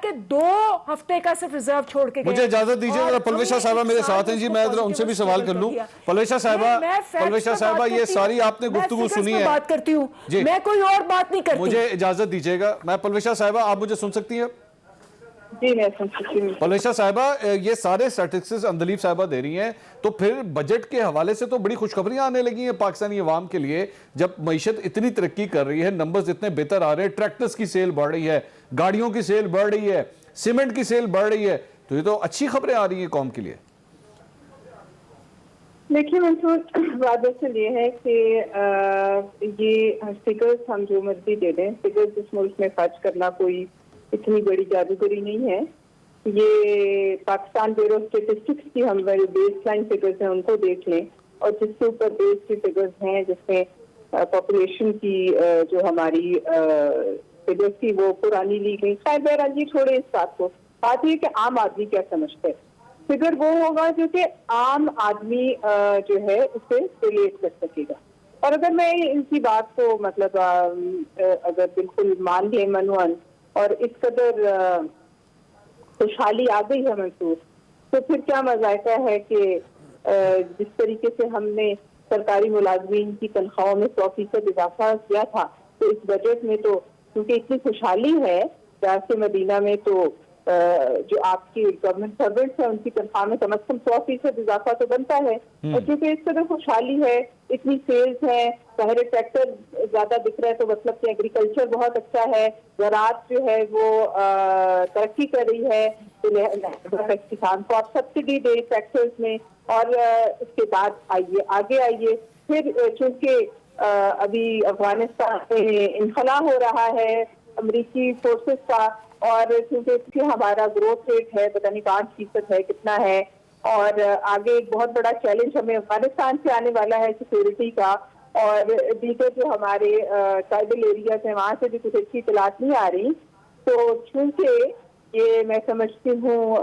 کہ 2 ہفتے کا صرف ریزرو چھوڑ کے گئے. مجھے اجازت دیجیے ذرا, پلویشا صاحبہ میرے ساتھ ہیں جی, میں ذرا ان سے بھی سوال کر لوں. پلویشا صاحبہ یہ ساری آپ نے گفتگو سنی ہے, بات کرتی ہوں میں, کوئی اور بات نہیں کرتی. مجھے اجازت دیجیے گا. میں پلویشا صاحبہ, آپ مجھے سن سکتی ہیں؟ جی میں سن سکتی ہوں. پلویشا صاحبہ یہ سارے سٹیٹسٹکس اندلیب صاحبہ دے رہی ہیں, تو پھر بجٹ کے حوالے سے تو بڑی خوشخبریاں آنے لگی ہیں پاکستانی عوام کے لیے. جب معیشت اتنی ترقی کر رہی ہے, نمبرز اتنے بہتر آ رہے ہیں, ٹریکٹرز کی سیل بڑھ رہی ہے, گاڑیوں کی سیل بڑھ رہی ہے, سیمنٹ کی سیل بڑھ رہی ہے, تو یہ تو اچھی خبریں آ رہی ہیں قوم کے لیے. دیکھیے منصور, بات اصل یہ ہے کہ یہ فگرز ہم جو مرضی دے دیں, فگرز اس ملک میں خرچ کرنا کوئی اتنی بڑی جادوگری نہیں ہے. یہ پاکستان بیورو اسٹیٹسٹکس کی ہم بیس لائن فگرز ہیں ان کو دیکھ لیں, اور جس کے اوپر بیس کی فگرز ہیں جس میں پاپولیشن کی جو ہماری فگرز تھی وہ پرانی لی گئی. خیر بہرحال جی چھوڑے اس بات کو. بات یہ کہ عام آدمی کیا سمجھتا ہے. فگر وہ ہوگا جو کہ عام آدمی جو ہے اسے ریلیٹ کر سکے گا. اور اگر میں ان کی بات کو مطلب اگر بالکل مان لیں منوان, اور اس قدر خوشحالی آ گئی ہے منصور, تو پھر کیا مذائقہ ہے کہ جس طریقے سے ہم نے سرکاری ملازمین کی تنخواہوں میں 100% اضافہ کیا تھا, تو اس بجٹ میں تو کیونکہ اتنی خوشحالی ہے ریاست مدینہ میں, تو جو آپ کی گورنمنٹ سروینٹس ہیں ان کی تنخواہ میں کم از کم 100% اضافہ تو بنتا ہے. اور کیونکہ اس قدر خوشحالی ہے, اتنی سیلز ہیں, ظاہر ٹریکٹر زیادہ دکھ رہا ہے تو مطلب کہ ایگریکلچر بہت اچھا ہے, زراعت جو ہے وہ ترقی کر رہی ہے, تو کسان کو آپ سبسڈی دیں ٹریکٹرز میں. اور اس کے بعد آئیے آگے آئیے, پھر چونکہ ابھی افغانستان میں انخلا ہو رہا ہے امریکی فورسز کا, اور کیونکہ ہمارا گروتھ ریٹ ہے پتہ نہیں 5% ہے کتنا ہے, اور آگے ایک بہت بڑا چیلنج ہمیں افغانستان سے آنے والا ہے سیکورٹی کا, اور دیگر جو ہمارے ٹرائبل ایریاز ہیں وہاں سے بھی کچھ اچھی اطلاعات نہیں آ رہی. تو چونکہ یہ میں سمجھتی ہوں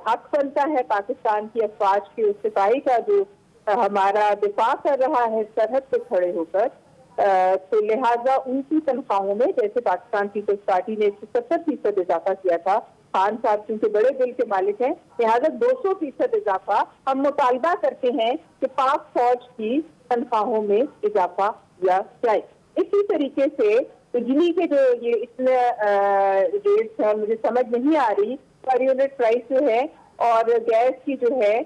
حق بنتا ہے پاکستان کی افواج کے اس سپاہی کا جو ہمارا دفاع کر رہا ہے سرحد پہ کھڑے ہو کر, تو لہٰذا ان کی تنخواہوں میں جیسے پاکستان پیپلز پارٹی نے 170% اضافہ کیا تھا, خان صاحب کیونکہ بڑے دل کے مالک ہیں, لہٰذا 200% اضافہ ہم مطالبہ کرتے ہیں کہ پاک فوج کی تنخواہوں میں اضافہ کیا جائے. اسی طریقے سے بجلی کے جو یہ اتنے ریٹس ہیں مجھے سمجھ نہیں آ رہی, پر یونٹ پرائس جو ہے, اور گیس کی جو ہے,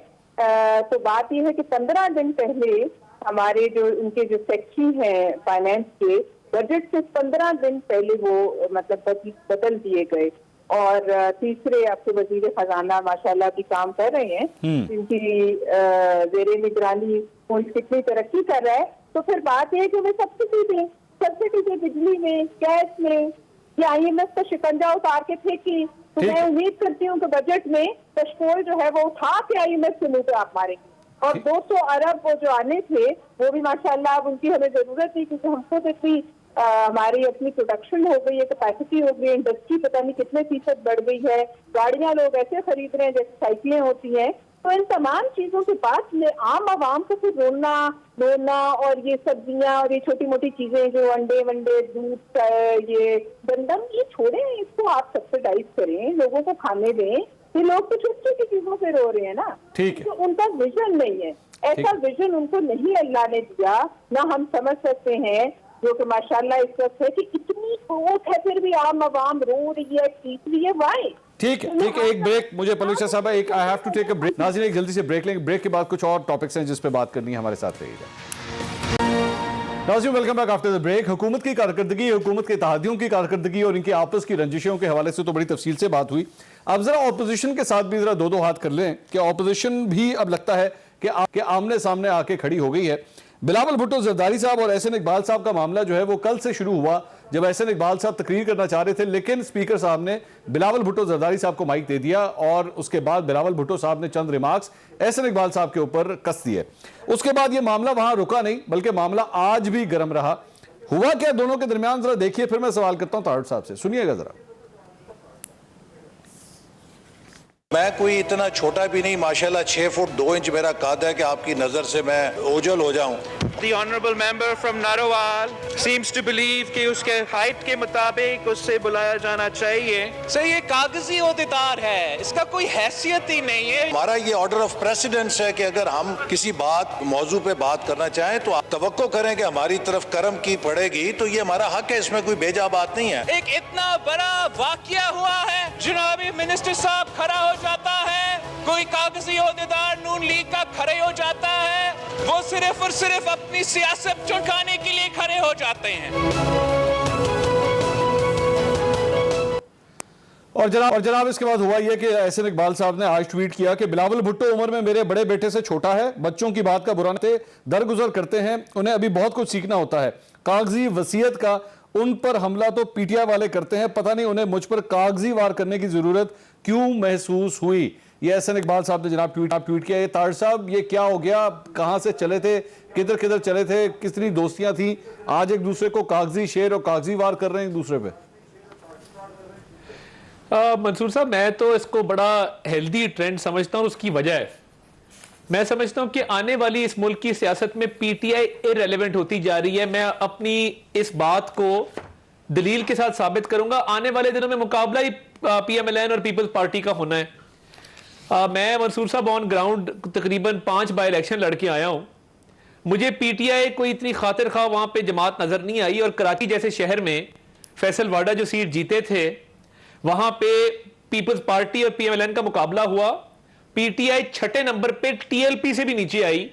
تو بات یہ ہے کہ 15 دن پہلے ہمارے جو ان کے جو سیکٹری ہیں فائنینس کے, بجٹ سے 15 دن پہلے وہ مطلب بدل دیے گئے. اور تیسرے آپ کے وزیر خزانہ ماشاءاللہ بھی کام کر رہے ہیں, جن کی زیر نگرانی ملک کتنی ترقی کر رہا ہے. تو پھر بات یہ ہے کہ ہمیں سبسڈی دیں بجلی میں, گیس میں, یا IMF کا شکنجہ اتار کے پھینکی. تو میں امید کرتی ہوں کہ بجٹ میں کشکول جو ہے وہ اٹھا کے IMF سے منہ پہ آپ ماریں گے. اور 200 ارب وہ جو آنے تھے وہ بھی ماشاءاللہ اب ان کی ہمیں ضرورت تھی, کیونکہ ہم خود اتنی ہماری اپنی پروڈکشن ہو گئی ہے, کیپیسٹی ہو گئی ہے, انڈسٹری پتہ نہیں کتنے فیصد بڑھ گئی ہے, گاڑیاں لوگ ایسے خرید رہے ہیں جیسے سائیکلیں ہوتی ہیں. تو ان تمام چیزوں کے بعد عام عوام کو پھر رونا اور یہ سبزیاں اور یہ چھوٹی موٹی چیزیں جو انڈے ونڈے دودھ یہ گندم یہ چھوڑیں, اس کو آپ سبسڈائز کریں, لوگوں کو کھانے دیں. یہ لوگ تو چھوٹی چھوٹی چیزوں سے رو رہے ہیں نا, تو ان کا ویژن نہیں ہے. ایسا ویژن ان کو نہیں اللہ نے دیا, نہ ہم سمجھ سکتے ہیں جو کہ ماشاءاللہ اس وقت ہے کہ اتنی قوت ہے پھر بھی عام عوام رو رہی ہے, چیخ رہی ہے. وائی ٹھیک ہے ایک بریک مجھے پلوچا صاحب ایک I have to take a break. ناظرین ایک جلدی سے بریک لیں گے, بریک کے بعد کچھ اور ٹاپکس ہیں جس پہ بات کرنی ہے, ہمارے ساتھ رہیے گا. ناظرین welcome back after the break. حکومت کی کارکردگی, حکومت کے اتحادیوں کی کارکردگی اور ان کی آپس کی رنجشوں کے حوالے سے تو بڑی تفصیل سے بات ہوئی. اب ذرا اپوزیشن کے ساتھ بھی ذرا دو ہاتھ کر لیں کہ اپوزیشن بھی اب لگتا ہے کہ آمنے سامنے آ کے کھڑی ہو گئی ہے. بلاول بھٹو زرداری صاحب اور احسن اقبال صاحب کا معاملہ جو ہے وہ کل سے شروع ہوا, جب احسن اقبال صاحب تقریر کرنا چاہ رہے تھے, لیکن اسپیکر صاحب نے بلاول بھٹو زرداری صاحب کو مائک دے دیا اور اس کے بعد بلاول بھٹو صاحب نے چند ریمارکس احسن اقبال صاحب کے اوپر کس دیے. اس کے بعد یہ معاملہ وہاں رکا نہیں, بلکہ معاملہ آج بھی گرم رہا. ہوا کیا دونوں کے درمیان ذرا دیکھیے, پھر میں سوال کرتا ہوں طاہر صاحب سے, سنیے گا ذرا. میں کوئی اتنا چھوٹا بھی نہیں, ماشاءاللہ 6 فٹ 2 انچ میرا قد ہے کہ آپ کی نظر سے میں اوجھل ہو جاؤں. The honorable member from Narowal seems to believe کہ اس کے ہائٹ کے مطابق اس سے بلایا جانا چاہیے. سر یہ کاغذی عہدیدار ہے, اس کا کوئی حیثیت ہی نہیں ہے. ہمارا یہ آرڈر آف پریسیڈنس ہے کہ اگر ہم کسی موضوع پہ بات کرنا چاہیں تو آپ توقع کریں کہ ہماری طرف کرم کی پڑے گی, تو یہ ہمارا حق ہے, اس میں کوئی بیجا بات نہیں ہے. ایک اتنا بڑا واقعہ ہوا ہے, جناب منسٹر صاحب کھڑا ہو جاتا ہے, کوئی کاغذی عہدیدار نون لیگ کا کھڑے ہو جاتا ہے, وہ صرف اور صرف اپنی سیاست چڑکانے کے لیے کھڑے ہو جاتے ہیں. اور جناب اس کے بعد ہوا یہ کہ احسن اقبال صاحب نے آج ٹویٹ کیا کہ بلاول بھٹو عمر میں میرے بڑے بیٹے سے چھوٹا ہے, بچوں کی بات کا برا نہ درگزر کرتے ہیں, انہیں ابھی بہت کچھ سیکھنا ہوتا ہے. کاغذی وصیت کا ان پر حملہ تو PTI والے کرتے ہیں, پتہ نہیں انہیں مجھ پر کاغذی وار کرنے کی ضرورت کیوں محسوس ہوئی. یہ احسن اقبال صاحب نے جناب ٹویٹ کیا. یہ طاہر صاحب یہ کیا ہو گیا, کہاں سے چلے تھے, کدھر چلے تھے, کتنی دوستیاں تھیں, آج ایک دوسرے کو کاغذی شیر اور کاغذی وار کر رہے ہیں ایک دوسرے پہ. منصور صاحب میں تو اس کو بڑا ہیلدی ٹرینڈ سمجھتا ہوں, اس کی وجہ ہے میں سمجھتا ہوں کہ آنے والی اس ملک کی سیاست میں PTI irrelevant ہوتی جا رہی ہے. میں اپنی اس بات کو دلیل کے ساتھ ثابت کروں گا. آنے والے دنوں میں مقابلہ ہی PMLN اور پیپلز پارٹی کا ہونا ہے. میں منصور صاحب آن گراؤنڈ تقریباً 5 بائی الیکشن لڑ کے آیا ہوں. مجھے PTI کوئی اتنی خاطر خواہ وہاں پہ جماعت نظر نہیں آئی, اور کراچی جیسے شہر میں فیصل واڈا جو سیٹ جیتے تھے وہاں پہ پیپلز پارٹی اور PMLN کا مقابلہ ہوا. PTI 6 نمبر پہ TLP سے بھی نیچے آئی,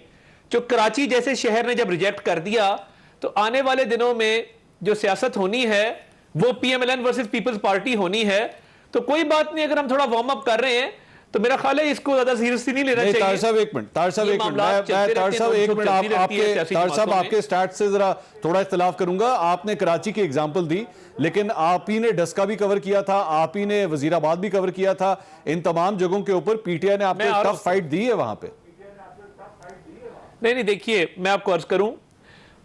جو کراچی جیسے شہر نے جب ریجیکٹ کر دیا. تو آنے والے دنوں میں جو سیاست ہونی ہے وہ PMLN ورسز پیپلز پارٹی ہونی ہے. تو کوئی بات نہیں, اگر ہم تھوڑا وارم اپ کر رہے ہیں تو میرا خیال ہے اس کو زیادہ سیریسلی نہیں لینا چاہیے. طاہر صاحب ایک منٹ آپ کے سٹیٹ سے ذرا تھوڑا اختلاف کروں گا. آپ نے کراچی کی ایگزامپل دی, لیکن آپ ہی نے ڈسکا بھی کور کیا تھا, آپ ہی نے وزیر آباد بھی کور کیا تھا. ان تمام جگہوں کے اوپر PTI نے آپ کو ایک ٹف فائٹ دی ہے وہاں پہ. نہیں دیکھیے میں آپ کو عرض کروں,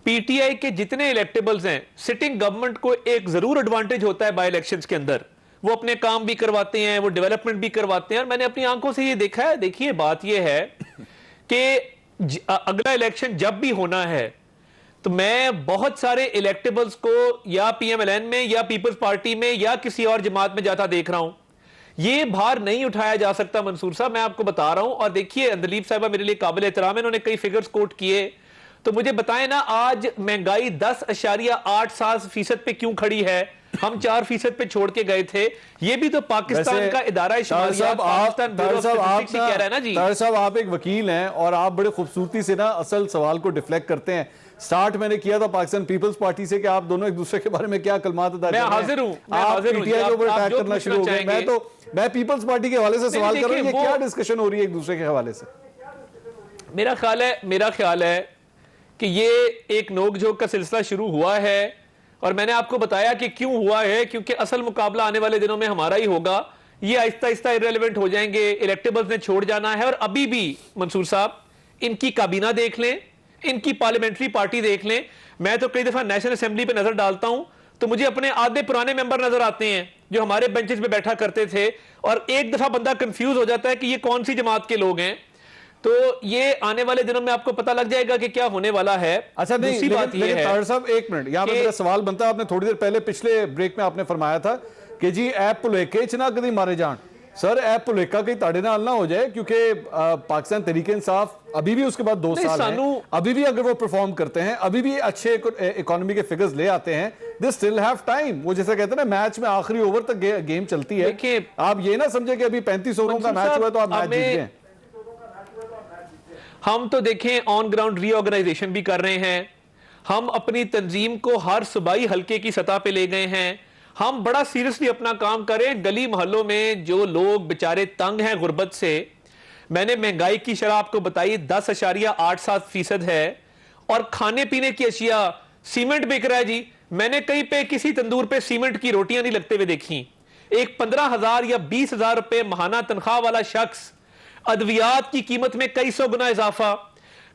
PTI کے جتنے الیکٹیبلز ہیں, سٹنگ گورنمنٹ کو ایک ضرور ایڈوانٹیج ہوتا ہے بائی الیکشنز کے اندر. وہ اپنے کام بھی کرواتے ہیں, وہ ڈیولپمنٹ بھی کرواتے ہیں, اور میں نے اپنی آنکھوں سے یہ دیکھا ہے. دیکھیے بات یہ ہے کہ اگلا الیکشن جب بھی ہونا ہے تو میں بہت سارے الیکٹیبلز کو یا PMLN میں یا پیپلز پارٹی میں یا کسی اور جماعت میں جاتا دیکھ رہا ہوں. یہ بھار نہیں اٹھایا جا سکتا منصور صاحب, میں آپ کو بتا رہا ہوں. اور دیکھیے اندلیب صاحبہ میرے لیے قابل احترام ہے, انہوں نے کئی فگرز کوٹ کیے. تو مجھے بتائیں نا, آج مہنگائی 10.8% پہ کیوں کھڑی ہے؟ ہم 4% پہ چھوڑ کے گئے تھے. یہ بھی تو پاکستان کا ادارہ شماریات پاکستان بیورو آف اسٹیٹسٹکس ہی کہہ رہا ہے نا جی. طاہر صاحب آپ ایک وکیل ہیں اور آپ بڑے خوبصورتی سے نا اصل سوال کو ڈیفلیکٹ کرتے ہیں. سٹارٹ میں نے کیا تھا پاکستان پیپلز پارٹی سے کہ آپ دونوں ایک دوسرے کے بارے میں کیا کلمات ادا میں کر رہے ہیں. حاضر ہوں آپ پی ٹی آئی کے اوپر اٹیک کرنا شروع ہو گئے. میں پیپلز پارٹی کے حوالے سے سوال کر رہا ہوں, یہ کیا ڈسکشن ہو رہی ہے ایک دوسرے کے حوالے سے؟ میرا خیال ہے کہ یہ ایک نوک جھوک کا سلسلہ شروع ہوا ہے, اور میں نے آپ کو بتایا کہ کیوں ہوا ہے, کیونکہ اصل مقابلہ آنے والے دنوں میں ہمارا ہی ہوگا. یہ آہستہ آہستہ irrelevant ہو جائیں گے, الیکٹیبلز نے چھوڑ جانا ہے. اور ابھی بھی منصور صاحب ان کی کابینہ دیکھ لیں, ان کی پارلیمنٹری پارٹی دیکھ لیں. میں تو کئی دفعہ نیشنل اسمبلی پہ نظر ڈالتا ہوں تو مجھے اپنے آدھے پرانے ممبر نظر آتے ہیں جو ہمارے بینچز پہ بیٹھا کرتے تھے, اور ایک دفعہ بندہ کنفیوز ہو جاتا ہے کہ یہ کون سی جماعت کے لوگ ہیں. تو یہ آنے والے دنوں میں آپ کو پتہ لگ جائے گا کہ کیا ہونے والا ہے. اچھا نہیں, دوسری بات یہ ہے طاہر صاحب ایک منٹ یہاں پہ میرا سوال بنتا ہے. آپ نے تھوڑی دیر پہلے پچھلے بریک میں آپ نے فرمایا تھا کہ جی ایپ پلیکے چنا کدی مارے جان. سر ایپ پلیکا کہیں تاڑے نال نہ ہو جائے, کیونکہ پاکستان تحریک انصاف ابھی بھی اس کے بعد 2 سال ہیں, ابھی بھی اگر وہ پرفارم کرتے ہیں, ابھی بھی اچھے اکانومی کے فگرز لے آتے ہیں, they still have time. وہ جیسے کہتے ہیں نا میچ میں آخری اوور تک گیم چلتی ہے. آپ یہ نہ سمجھے کہ ابھی 35 اووروں کا میچ ہوا ہے تو آپ میچ جیت گئے. ہم تو دیکھیں آن گراؤنڈ ری آرگنائزیشن بھی کر رہے ہیں, ہم اپنی تنظیم کو ہر صوبائی حلقے کی سطح پہ لے گئے ہیں, ہم بڑا سیریسلی اپنا کام کریں. گلی محلوں میں جو لوگ بیچارے تنگ ہیں غربت سے, میں نے مہنگائی کی شرح آپ کو بتائی 10.87% ہے, اور کھانے پینے کی اشیاء, سیمنٹ بک رہا ہے جی. میں نے کہیں پہ کسی تندور پہ سیمنٹ کی روٹیاں نہیں لگتے ہوئے دیکھیں. ایک 15,000 یا 20,000 روپے ماہانہ تنخواہ والا شخص, ادویات کی قیمت میں کئی سو گنا اضافہ,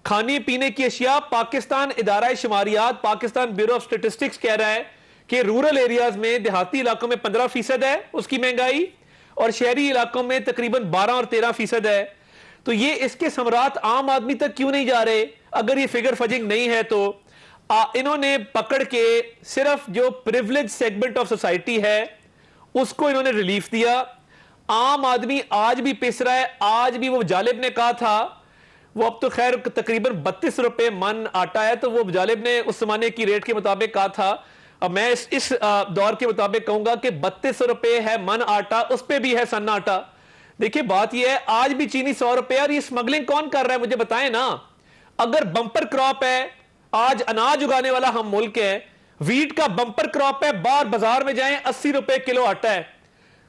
کھانے پینے کی اشیاء. پاکستان ادارہ شماریات, پاکستان بیورو آف سٹیٹسٹکس کہہ رہا ہے کہ رورل ایریاز میں, دیہاتی علاقوں میں 15% ہے اس کی مہنگائی, اور شہری علاقوں میں تقریباً 12 اور 13% ہے. تو یہ اس کے ثمرات عام آدمی تک کیوں نہیں جا رہے؟ اگر یہ فگر فجنگ نہیں ہے تو انہوں نے پکڑ کے صرف جو پریولیج سیگمنٹ آف سوسائٹی ہے اس کو انہوں نے ریلیف دیا. عام آدمی آج بھی پس رہا ہے. آج بھی وہ جالب نے کہا تھا, وہ اب تو خیر تقریباً 32 روپے من آٹا ہے, تو وہ جالب نے اس زمانے کی ریٹ کے مطابق کہا تھا. اب میں اس دور کے مطابق کہوں گا کہ 32 روپے ہے من آٹا, اس پہ بھی ہے سن آٹا. دیکھیں بات یہ ہے, آج بھی چینی 100 روپے, اور یہ سمگلنگ کون کر رہا ہے مجھے بتائیں نا. اگر بمپر کراپ ہے, آج اناج اگانے والا ہم ملک ہے, ویٹ کا بمپر کراپ ہے, باہر بازار میں جائیں 80 روپے کلو آٹا ہے.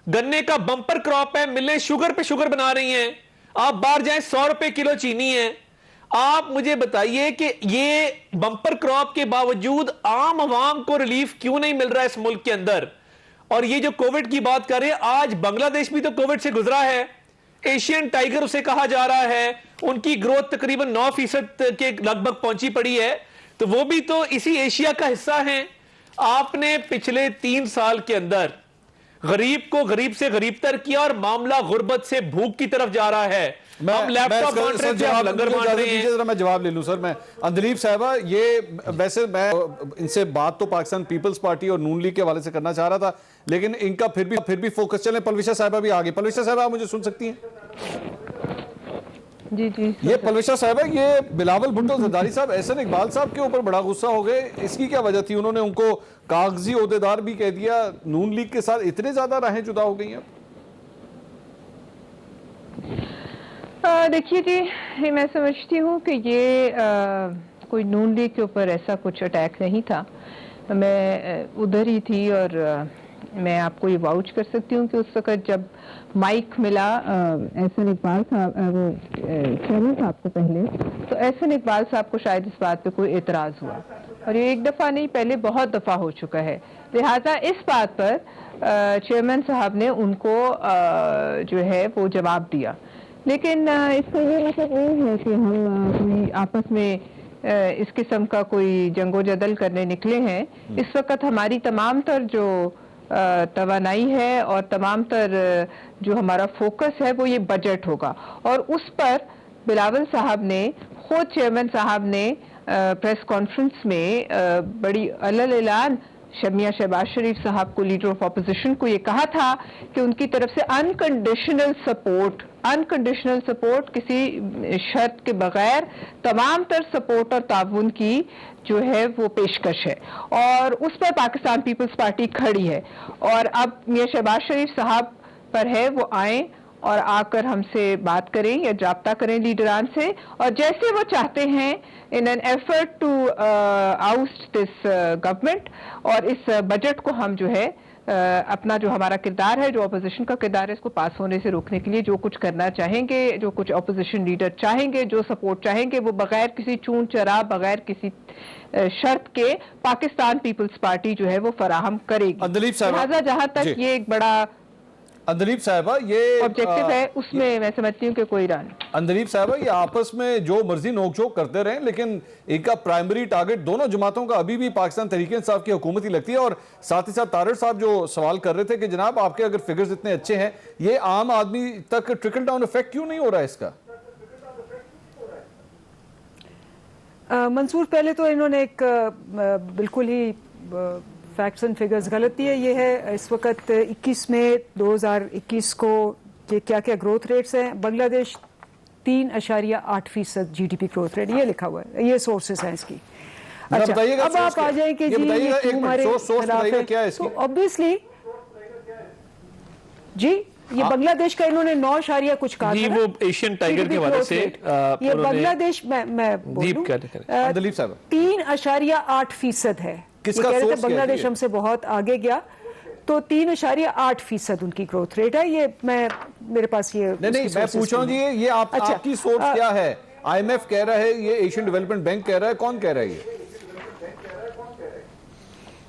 گنے کا بمپر کراپ ہے, ملیں شوگر پہ شوگر بنا رہی ہیں, آپ باہر جائیں 100 روپے کلو چینی ہے. آپ مجھے بتائیے کہ یہ بمپر کراپ کے باوجود عام عوام کو ریلیف کیوں نہیں مل رہا ہے اس ملک کے اندر. اور یہ جو کووڈ کی بات کر رہے ہیں, آج بنگلہ دیش بھی تو کووڈ سے گزرا ہے, ایشین ٹائیگر اسے کہا جا رہا ہے, ان کی گروتھ تقریباً 9% کے لگ بھگ پہنچی پڑی ہے, تو وہ بھی تو اسی ایشیا کا حصہ ہیں. آپ نے پچھلے 3 سال کے اندر غریب کو غریب سے غریب تر کیا, اور معاملہ غربت سے بھوک کی طرف جا رہا ہے. ہم لیپ ٹاپ بانٹ رہے تھے, ہم لنگر بانٹ رہے ہیں. میں جواب لے لوں سر. میں اندلیب صاحبہ, یہ ویسے میں ان سے بات تو پاکستان پیپلز پارٹی اور نون لیگ کے حوالے سے کرنا چاہ رہا تھا, لیکن ان کا پھر بھی فوکس چلیں. پلوشا صاحبہ بھی آگے. پلوشا صاحبہ آپ مجھے سن سکتی ہیں؟ جی جی. یہ پلوشا صاحبہ, یہ بلاول بھٹو زرداری صاحب احسن اقبال صاحب کے اوپر بڑا غصہ ہو گئے, اس کی کیا وجہ تھی؟ انہوں نے ان کو کاغذی عہدیدار بھی کہہ دیا. نون لیگ کے ساتھ اتنے زیادہ راہیں جدا ہو گئی ہیں. دیکھیے جی, میں سمجھتی ہوں کہ یہ کوئی نون لیگ کے اوپر ایسا کچھ اٹیک نہیں تھا. میں ادھر ہی تھی, اور میں آپ کو یہ واؤچ کر سکتی ہوں کہ اس وقت جب مائک ملا احسن اقبال صاحب, وہ چیئرمین صاحب کو پہلے, تو احسن اقبال صاحب کو شاید اس بات پہ کوئی اعتراض ہوا, اور یہ ایک دفعہ نہیں پہلے بہت دفعہ ہو چکا ہے. لہٰذا اس بات پر چیئرمین صاحب نے ان کو جو ہے وہ جواب دیا. لیکن اس کا یہ مطلب نہیں ہے کہ ہم کوئی آپس میں اس قسم کا کوئی جنگ و جدل کرنے نکلے ہیں. اس وقت ہماری تمام تر جو توانائی ہے اور تمام تر جو ہمارا فوکس ہے وہ یہ بجٹ ہوگا, اور اس پر بلاول صاحب نے, خود چیئرمین صاحب نے پریس کانفرنس میں بڑی اعلان میاں شہباز شریف صاحب کو, لیڈر آف اپوزیشن کو, یہ کہا تھا کہ ان کی طرف سے انکنڈیشنل سپورٹ, کسی شرط کے بغیر تمام تر سپورٹ اور تعاون کی جو ہے وہ پیشکش ہے, اور اس پر پاکستان پیپلز پارٹی کھڑی ہے. اور اب میاں شہباز شریف صاحب پر ہے وہ آئیں اور آ کر ہم سے بات کریں یا رابطہ کریں لیڈران سے, اور جیسے وہ چاہتے ہیں in an effort to oust this government, اور اس بجٹ کو ہم جو ہے اپنا جو ہمارا کردار ہے, جو اپوزیشن کا کردار ہے, اس کو پاس ہونے سے روکنے کے لیے جو کچھ کرنا چاہیں گے, جو کچھ اپوزیشن لیڈر چاہیں گے, جو سپورٹ چاہیں گے, وہ بغیر کسی چون چرا, بغیر کسی شرط کے پاکستان پیپلز پارٹی جو ہے وہ فراہم کرے گی. لہٰذا جہاں تک یہ ایک بڑا اندلیب صاحبہ یہ آبجیکٹو ہے, اس میں میں سمجھتی ہوں کہ کوئی ران. اندلیب صاحبہ یہ آپس میں جو مرضی نوک جھوک کرتے رہیں, لیکن ایک کا پرائمری ٹارگٹ دونوں جماعتوں کا ابھی بھی پاکستان تحریک انصاف کی حکومت ہی لگتی ہے. اور ساتھ ہی ساتھ طارق صاحب جو سوال کر رہے تھے کہ جناب آپ کے اگر فگرز اتنے اچھے ہیں, یہ عام آدمی تک ٹرکل ڈاؤن افیکٹ کیوں نہیں ہو رہا ہے اس کا؟ منصور, پہلے تو انہوں نے ایک بالکل ہی فیکٹس اینڈ فگرز غلط دی ہے. یہ ہے اس وقت 21 میں 2021 کو یہ کیا کیا گروتھ ریٹس ہیں. Bangladesh 3.8% G D P growth rate, یہ لکھا ہوا ہے, یہ سورسز ہیں اس کی. اچھا, اب آپ آ جائیں کہ جی ہمارے خلاف ہے, تو obviously جی یہ بنگلہ دیش کا انہوں نے 9 کچھ کہا جی, وہ ایشین ٹائیگر کے حوالے سے یہ بنگلہ دیش میں بولوں 3.8% ہے. کس کا سورس بنگلہ دیش ہم سے بہت آگے گیا, تو 3.8% ان کی گروتھ ریٹ ہے. یہ میرے پاس یہ نہیں میں پوچھ رہا ہوں جی, یہ آپ کی سورس کیا ہے؟ آئی ایم ایف کہہ رہا ہے, یہ ایشین ڈیولپمنٹ بینک کہہ رہا ہے, کون کہہ رہا ہے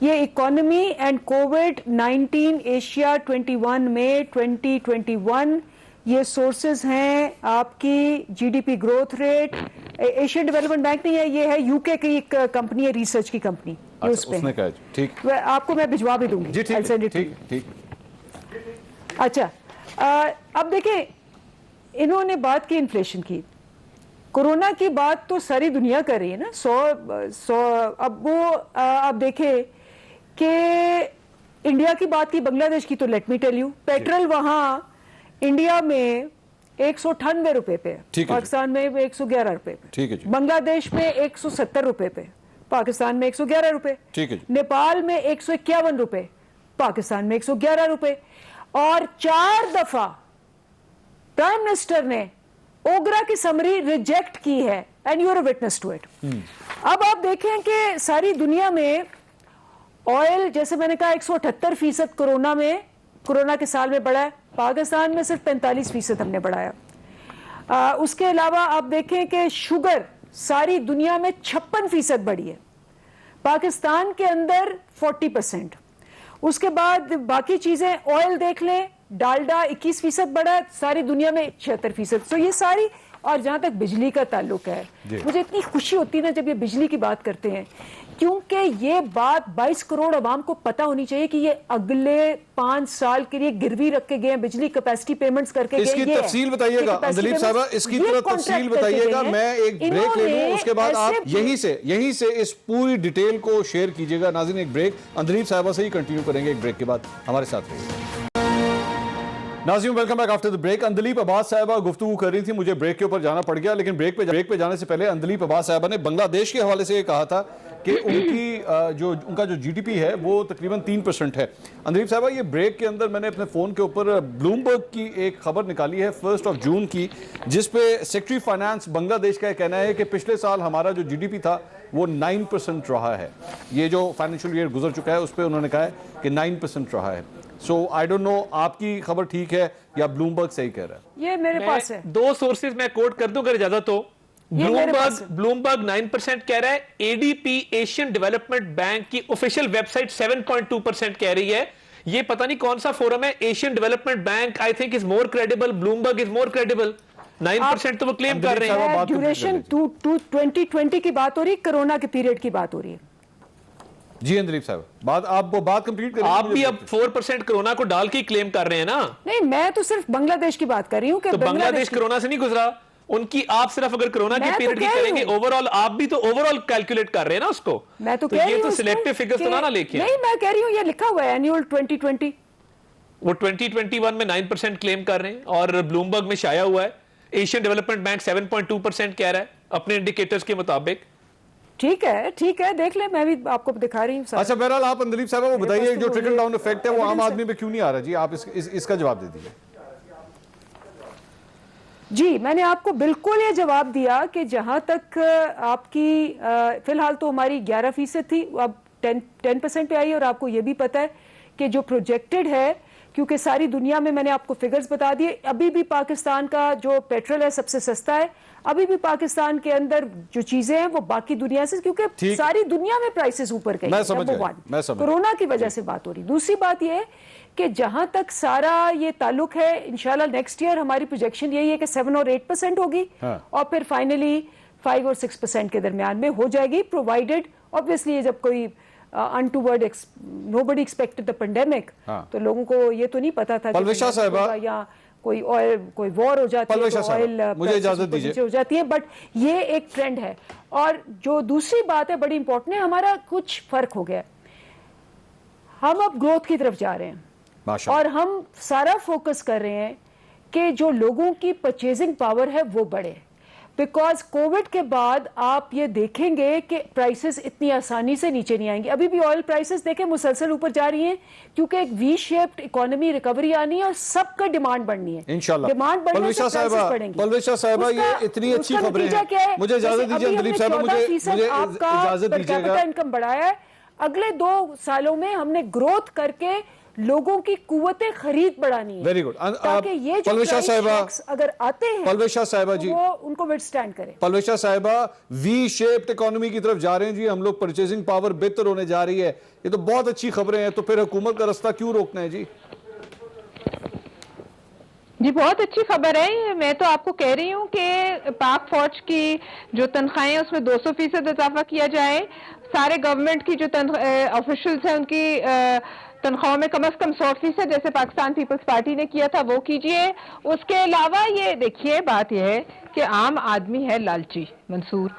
یہ اکانومی اینڈ کووڈ-19 ایشیا 21 میں 2021 یہ سورسز ہیں آپ کی G D P growth rate. Asian development Bank نہیں ہے, یہ ہے یو کے کی ایک کمپنی ہے, ریسرچ کی کمپنی. اس پہ آپ کو میں بھجوا بھی دوں گی. اچھا, اب دیکھیں انہوں نے بات کی انفلیشن کی, کورونا کی بات تو ساری دنیا کر رہی ہے نا. اب وہ آپ دیکھیں کہ انڈیا کی بات کی, بنگلہ دیش کی, تو let me tell you, petrol وہاں انڈیا میں 198 روپے پہ, پاکستان میں 111 روپے پہ, بنگلہ دیش میں 170 روپے پہ, پاکستان میں 111 روپے, نیپال میں 151 روپے, پاکستان میں 111 روپے. اور 4 دفعہ پرائم منسٹر نے اوگرا کی سمری ریجیکٹ کی ہے, and you are a witness to it. اب آپ دیکھیں کہ ساری دنیا میں آئل, جیسے میں نے کہا 178% کورونا کے سال میں بڑھا ہے, پاکستان میں صرف 45% ہم نے بڑھایا. اس کے علاوہ آپ دیکھیں کہ شوگر ساری دنیا میں 56% بڑھی ہے, پاکستان کے اندر 40%. اس کے بعد باقی چیزیں آئل دیکھ لیں, ڈالڈا 21% بڑھا, ساری دنیا میں 76%. تو یہ ساری, اور جہاں تک بجلی کا تعلق ہے, مجھے اتنی خوشی ہوتی ہے نا جب یہ بجلی کی بات کرتے ہیں, کیونکہ یہ بات 22 کروڑ عوام کو پتہ ہونی چاہیے کہ یہ اگلے 5 سال کے لیے گروی رکھ کے گئے ہیں, بجلی کیپیسٹی پیمنٹس کر کے گئے. اس کی تفصیل بتائیے گا اندلیب صاحبہ, اس کی تفصیل بتائیے گا. میں ایک بریک لے لوں, اس کے بعد آپ یہیں سے اس پوری ڈیٹیل کو شیئر کیجئے گا. ناظرین ایک بریک, اندلیب صاحبہ سے ہی کنٹینیو کریں گے ایک بریک کے بعد, ہمارے ساتھ رہیے. ناظرین welcome back after the break. Andleeb Abbas صاحبہ گفتگو کر رہی تھی, مجھے بریک کے اوپر جانا پڑ گیا, لیکن بریک پہ جانے سے پہلے اندلیب عباس صاحبہ نے بنگلہ دیش کے حوالے سے یہ کہا تھا کہ ان کا جو جی ڈی پی ہے وہ تقریباً 3% ہے. اندلیب صاحبہ یہ بریک کے اندر میں نے اپنے فون کے اوپر بلومبرگ کی ایک خبر نکالی ہے 1 جون کی, جس پہ سیکرٹری فائنانس بنگلہ دیش کا یہ کہنا ہے کہ پچھلے سال ہمارا جو جی ڈی پی تھا وہ 9% رہا ہے. یہ جو فائنینشیل ایئر گزر چکا ہے اس پہ انہوں نے کہا ہے کہ 9% رہا ہے. سو آئی ڈونٹ نو آپ کی خبر ٹھیک ہے یا بلومبرگ صحیح کہہ رہا ہے؟ یہ میرے پاس ہے 2 سورسز میں کوٹ کر دوں اگر اجازت ہو. بلومبرگ 9% کہہ رہا ہے, A D B Asian development bank کی آفیشیل ویب سائٹ 7.2% کہہ رہی ہے. یہ پتہ نہیں کون سا فورم ہے, Asian development bank I think is more credible, Bloomberg is more credible. 9% تو وہ کلیم کر رہے ہیں. ڈیوریشن 2020 کی بات ہو رہی ہے, کرونا کے پیریڈ کی بات ہو رہی ہے. جی اندلیب صاحب آپ وہ بات کمپلیٹ کریں. آپ بھی اب 4% کرونا کو ڈال کے کلیم کر رہے ہیں نا. نہیں, میں تو صرف بنگلہ دیش کی بات کر رہی ہوں کہ بنگلہ دیش کرونا سے نہیں گزرا, ان کی آپ صرف اگر کرونا کے پیریڈ کی کریں گے اوورآل, آپ بھی تو اوورآل کیلکولیٹ کر رہے ہیں نا اس کو. میں تو یہ تو سلیکٹیو فگرز تو نہ لے کے, نہیں میں کہہ رہی ہوں یہ لکھا ہوا ہے اینیول 2020, وہ 2021 میں 9% کلیم کر رہے ہیں, اور بلومبرگ میں شائع ہوا ہے ایشین ڈیولپمنٹ بینک 7.2% کہہ رہا ہے اپنے انڈیکیٹرز کے مطابق. ٹھیک ہے, دیکھ لیں, میں بھی آپ کو دکھا رہی ہوں. اچھا بہرحال آپ اندلیب صاحبہ وہ بتائیے جو ٹرکل ڈاؤن افیکٹ ہے وہ عام آدمی پہ کیوں نہیں آ رہا؟ جی آپ اس کا جواب دے دیجیے. جی میں نے آپ کو بالکل یہ جواب دیا کہ جہاں تک آپ کی فی الحال تو ہماری 11% تھی، اب 10% پہ آئی، اور آپ کو یہ بھی پتہ ہے کہ جو پروجیکٹڈ ہے، کیونکہ ساری دنیا میں نے آپ کو فگرز بتا دیے، ابھی بھی پاکستان کا جو پیٹرول ہے سب سے سستا ہے، ابھی بھی پاکستان کے اندر جو چیزیں ہیں وہ باقی دنیا سے، کیونکہ ساری دنیا میں پرائسز اوپر گئی، نمبر 1 کورونا کی وجہ سے بات ہو رہی۔ دوسری بات یہ ہے کہ جہاں تک سارا یہ تعلق ہے، انشاءاللہ نیکسٹ ایئر ہماری پروجیکشن یہی ہے کہ 7 اور 8% ہوگی، اور پھر فائنلی 5 اور 6% کے درمیان میں ہو جائے گی، پرووائڈڈ obviously جب کوئی untoward nobody expected the pandemic، تو لوگوں کو یہ تو نہیں پتا تھا پلوشا صاحبہ یا کوئی وار ہو جاتی ہے تو آئل مجھے اجازت دیجیے ہو جاتی ہے، بٹ یہ ایک ٹرینڈ ہے۔ اور جو دوسری بات ہے بڑی امپورٹنٹ ہے، ہمارا کچھ فرق ہو گیا، ہم اب گروتھ کی طرف جا رہے ہیں، اور ہم سارا فوکس کر رہے ہیں کہ جو لوگوں کی پرچیزنگ پاور ہے وہ بڑھے، بیکاز کووڈ کے بعد آپ یہ دیکھیں گے کہ پرائسز اتنی آسانی سے نیچے نہیں آئیں گی۔ ابھی بھی آئل پرائسز دیکھیں مسلسل اوپر جا رہی ہیں، کیونکہ ایک وی شیپڈ اکانومی ریکوری آنی ہے اور سب کا ڈیمانڈ بڑھنی ہے، انشاءاللہ۔ ڈیمانڈ بڑھنے سے پرائسز بڑھیں گی۔ پلوشا صاحبہ یہ اتنی اچھی خبریں ہیں، مجھے اجازت دیجیے دلیپ صاحبہ، مجھے اجازت دیجیے گا، انکم بڑھایا ہے، اگلے 2 سالوں میں ہم نے گروتھ کر کے لوگوں کی قوت خرید بڑھانی ہے، ویری گڈ، تاکہ یہ جو پلوشا صاحبہ اگر آتے ہیں پلوشا صاحبہ جی، وہ ان کو وithstand کریں۔ پلوشا صاحبہ وی شیپڈ اکانومی کی طرف جا رہے ہیں جی، ہم لوگ پرچیزنگ پاور بہتر ہونے جا رہی ہے، یہ تو بہت اچھی خبریں ہیں، تو پھر حکومت کا رستہ کیوں روکنا ہے جی؟ جی بہت اچھی خبر ہے، میں تو آپ کو کہہ رہی ہوں کہ پاک فوج کی جو تنخواہیں ہیں اس میں 200% اضافہ کیا جائے، سارے گورنمنٹ کی جو آفیشلز ہیں ان کی تنخواہوں میں کم از کم 100% جیسے پاکستان پیپلز پارٹی نے کیا تھا وہ کیجئے۔ اس کے علاوہ یہ دیکھیے بات یہ ہے کہ عام آدمی ہے لالچی منصور،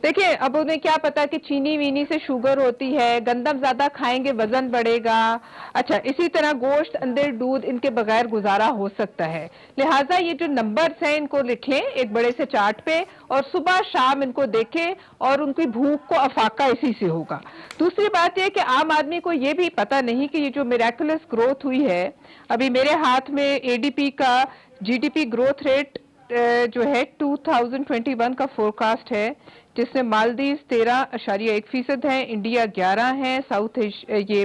دیکھیں اب انہیں کیا پتا کہ چینی وینی سے شوگر ہوتی ہے، گندم زیادہ کھائیں گے وزن بڑھے گا، اچھا اسی طرح گوشت اندر دودھ ان کے بغیر گزارا ہو سکتا ہے، لہٰذا یہ جو نمبرز ہیں ان کو لکھ لیں ایک بڑے سے چارٹ پہ، اور صبح شام ان کو دیکھیں، اور ان کی بھوک کو افاقہ اسی سے ہوگا۔ دوسری بات یہ کہ عام آدمی کو یہ بھی پتا نہیں کہ یہ جو میریکولس گروتھ ہوئی ہے، ابھی میرے ہاتھ میں اے ڈی پی کا G D P growth rate جو ہے 2021 کا فورکاسٹ ہے، جس میں مالدیز 13.1% ہے، انڈیا 11 ہے، یہ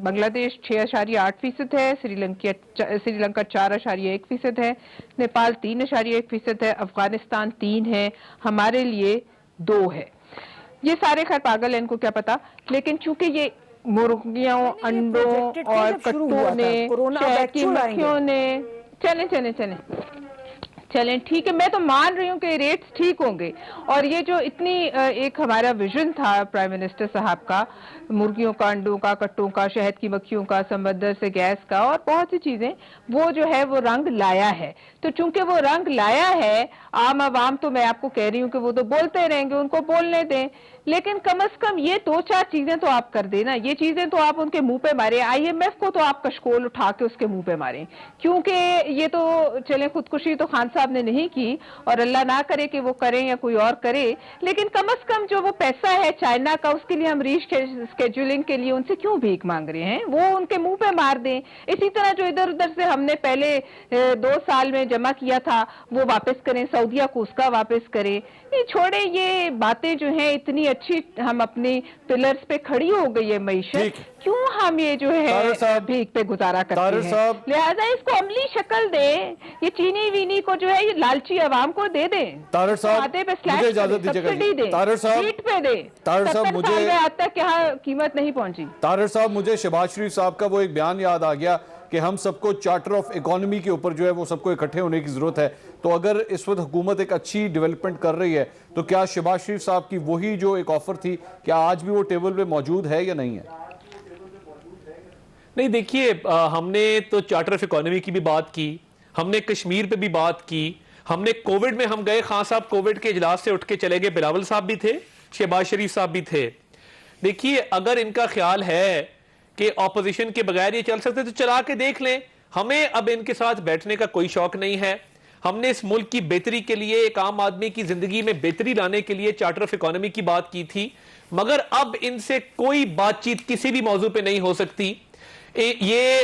بنگلہ دیش 6.8% ہے، سری لنکا 4.1% ہے، نیپال 3.1% ہے، افغانستان 3 ہے، ہمارے لیے 2 ہے۔ یہ سارے خیر پاگل ہیں، ان کو کیا پتا، لیکن چونکہ یہ مرغیوں، انڈوں اور کٹوں نے، شہد کی مکھیوں نے، چلیں ٹھیک ہے، میں تو مان رہی ہوں کہ ریٹس ٹھیک ہوں گے، اور یہ جو اتنی ایک ہمارا ویژن تھا پرائم منسٹر صاحب کا، مرغیوں کا، انڈوں کا، کٹوں کا، شہد کی مکھیوں کا، سمندر سے گیس کا، اور بہت سی چیزیں، وہ جو ہے وہ رنگ لایا ہے، تو چونکہ وہ رنگ لایا ہے، عام عوام تو میں آپ کو کہہ رہی ہوں کہ وہ تو بولتے رہیں گے، ان کو بولنے دیں، لیکن کم از کم یہ 2-4 چیزیں تو آپ کر دیں نا، یہ چیزیں تو آپ ان کے منہ پہ ماریں، آئی ایم ایف کو تو آپ کشکول اٹھا کے اس کے منہ پہ ماریں، کیونکہ یہ تو چلیں خودکشی تو خان صاحب نے نہیں کی، اور اللہ نہ کرے کہ وہ کریں یا کوئی اور کرے، لیکن کم از کم جو وہ پیسہ ہے چائنا کا، اس کے لیے ہم اسکیجولنگ کے لیے ان سے کیوں بھیک مانگ رہے ہیں، وہ ان کے منہ پہ مار دیں۔ اسی طرح جو ادھر ادھر سے ہم نے پہلے 2 سال میں جمع کیا تھا وہ واپس کریں، سعودیہ کو اس کا واپس کریں، یہ چھوڑے، یہ باتیں جو ہیں اتنی اچھی، ہم اپنی پلرز پہ کھڑی ہو گئی ہے معیشت، کیوں ہم یہ جو ہے بھیک پہ گزارا کرتے ہیں، لہٰذا اس کو عملی شکل دیں، یہ چینی وینی کو جو ہے یہ لالچی عوام کو دے دیں، طاہر صاحب مجھے اجازت دیجیے گا جی، طاہر صاحب مجھے آج تک یہاں قیمت نہیں پہنچی۔ طاہر صاحب مجھے شہباز شریف صاحب کا وہ ایک بیان یاد آ گیا کہ ہم سب کو چارٹر آف اکانومی کے اوپر جو ہے وہ سب کو اکٹھے ہونے کی ضرورت ہے، تو اگر اس وقت حکومت ایک اچھی ڈیولپمنٹ کر رہی ہے تو کیا شہباز شریف صاحب کی وہی جو ایک آفر تھی کیا آج بھی وہ ٹیبل پہ موجود ہے یا نہیں ہے؟ نہیں دیکھیے، ہم نے تو چارٹر آف اکانومی کی بھی بات کی، ہم نے کشمیر پہ بھی بات کی، ہم نے کووڈ میں ہم گئے، خان صاحب کووڈ کے اجلاس سے اٹھ کے چلے گئے، بلاول صاحب بھی تھے، شہباز شریف صاحب بھی تھے۔ دیکھیے اگر ان کا خیال ہے کہ اپوزیشن کے بغیر یہ چل سکتے تو چلا کے دیکھ لیں، ہمیں اب ان کے ساتھ بیٹھنے کا کوئی شوق نہیں ہے، ہم نے اس ملک کی بہتری کے لیے، ایک عام آدمی کی زندگی میں بہتری لانے کے لیے چارٹر آف اکانومی کی بات کی تھی، مگر اب ان سے کوئی بات چیت کسی بھی موضوع پہ نہیں ہو سکتی۔ یہ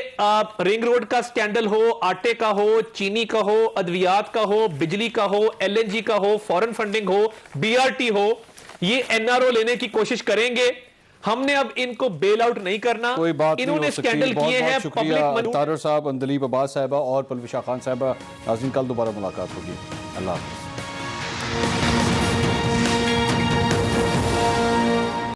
رنگ روڈ کا سکینڈل ہو، آٹے کا ہو، چینی کا ہو، ادویات کا ہو، بجلی کا ہو، ایل این جی کا ہو، فورن فنڈنگ ہو، بی آر ٹی ہو، یہ این آر او لینے کی کوشش کریں گے. ہم نے اب ان کو بیل آؤٹ نہیں کرنا. کوئی بات انہوں نے سکینڈل کیے ہیں. شکریہ طاہر صاحب، اندلیب عباس صاحبہ اور پلوشا خان صاحبہ. ناظرین کل دوبارہ ملاقات ہوگی. اللہ حافظ.